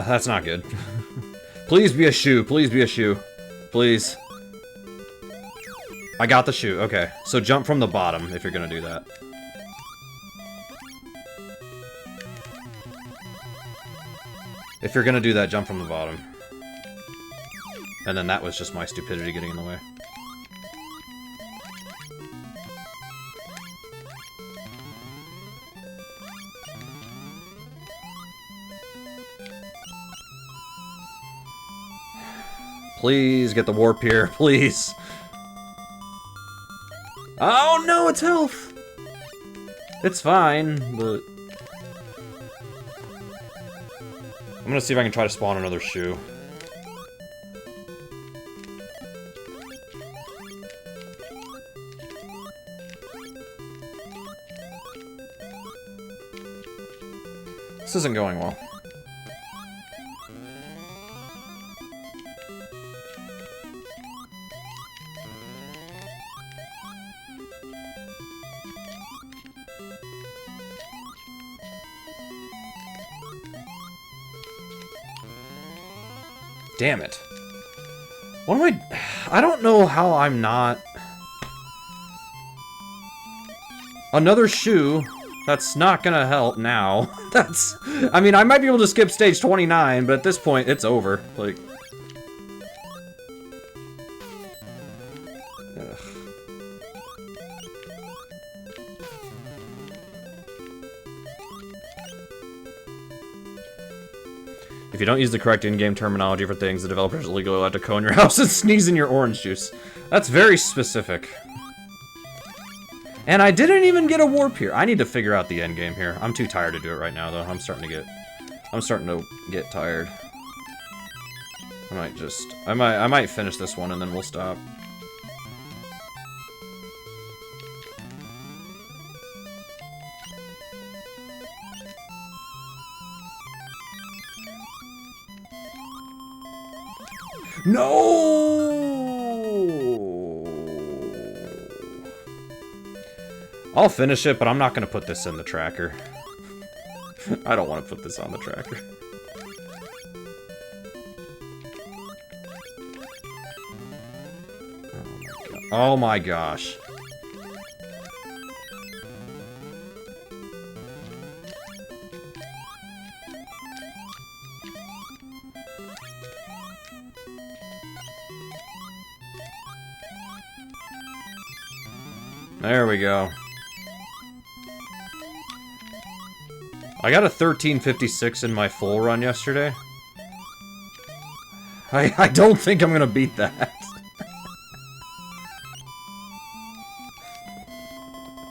That's not good. Please be a shoe. Please be a shoe. Please. I got the shoe. Okay. So jump from the bottom if you're gonna do that. If you're gonna do that, jump from the bottom. And then that was just my stupidity getting in the way. Please get the warp here, please. Oh no, it's health! It's fine, but... I'm gonna see if I can try to spawn another shoe. This isn't going well. Damn it. What am I don't know how I'm not... Another shoe? That's not gonna help now. That's... I mean, I might be able to skip stage 29, but at this point, it's over. Like... Ugh. If you don't use the correct in-game terminology for things, the developers are legally allowed to cone your house and sneeze in your orange juice. That's very specific. And I didn't even get a warp here. I need to figure out the end game here. I'm too tired to do it right now, though. I'm starting to get tired. I might finish this one and then we'll stop. No! I'll finish it, but I'm not going to put this in the tracker. I don't want to put this on the tracker. Oh my gosh. There we go. I got a 1356 in my full run yesterday. I don't think I'm gonna beat that.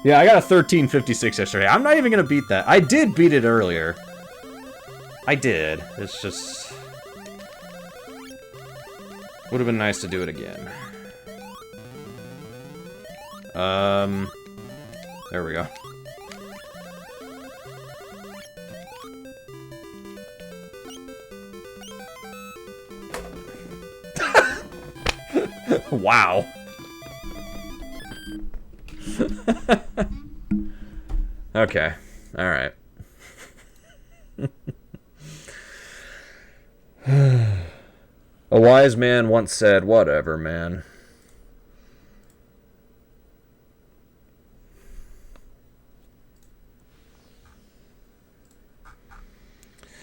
Yeah, I got a 1356 yesterday. I'm not even gonna beat that. I did beat it earlier. I did. It's just... would have been nice to do it again. There we go. Wow. Okay. All right. A wise man once said, "Whatever, man."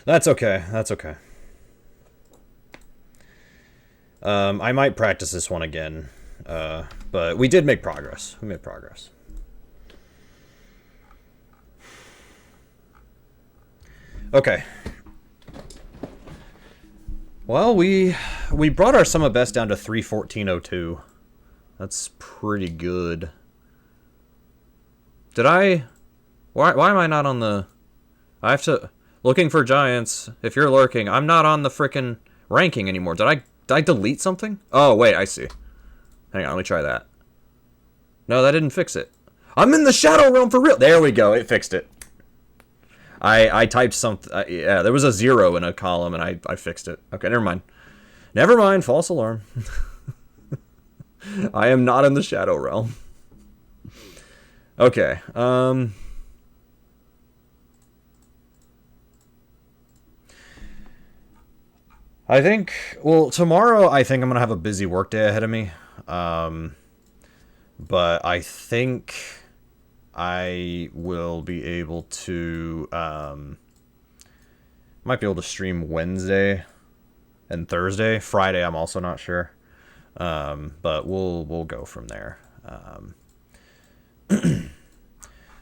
That's okay. That's okay. I might practice this one again, but we did make progress. We made progress. Okay. Well, we brought our sum of best down to 314.02. That's pretty good. Did I... Why am I not on the... I have to... Looking for giants. If you're lurking, I'm not on the frickin' ranking anymore. Did I delete something? Oh, wait, I see. Hang on, let me try that. No, that didn't fix it. I'm in the Shadow Realm for real. There we go. It fixed it. I typed something. Yeah, there was a 0 in a column, and I fixed it. Okay, never mind. Never mind. False alarm. I am not in the Shadow Realm. Okay. I think, well, tomorrow I think I'm going to have a busy work day ahead of me. But I think I will be able to, might be able to stream Wednesday and Thursday. Friday, I'm also not sure. But we'll go from there.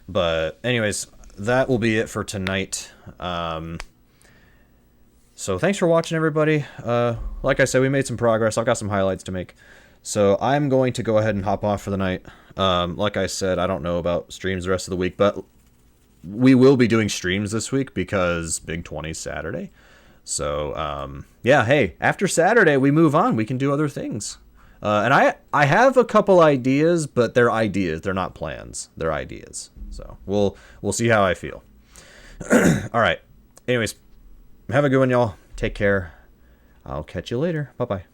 But anyways, that will be it for tonight. So thanks for watching, everybody. Like I said, we made some progress. I've got some highlights to make. So I'm going to go ahead and hop off for the night. Like I said, I don't know about streams the rest of the week, but we will be doing streams this week because Big 20's Saturday. So, yeah, hey, after Saturday, we move on. We can do other things. And I have a couple ideas, but they're ideas. They're not plans. They're ideas. So we'll see how I feel. All right. Anyways, have a good one, y'all. Take care. I'll catch you later. Bye-bye.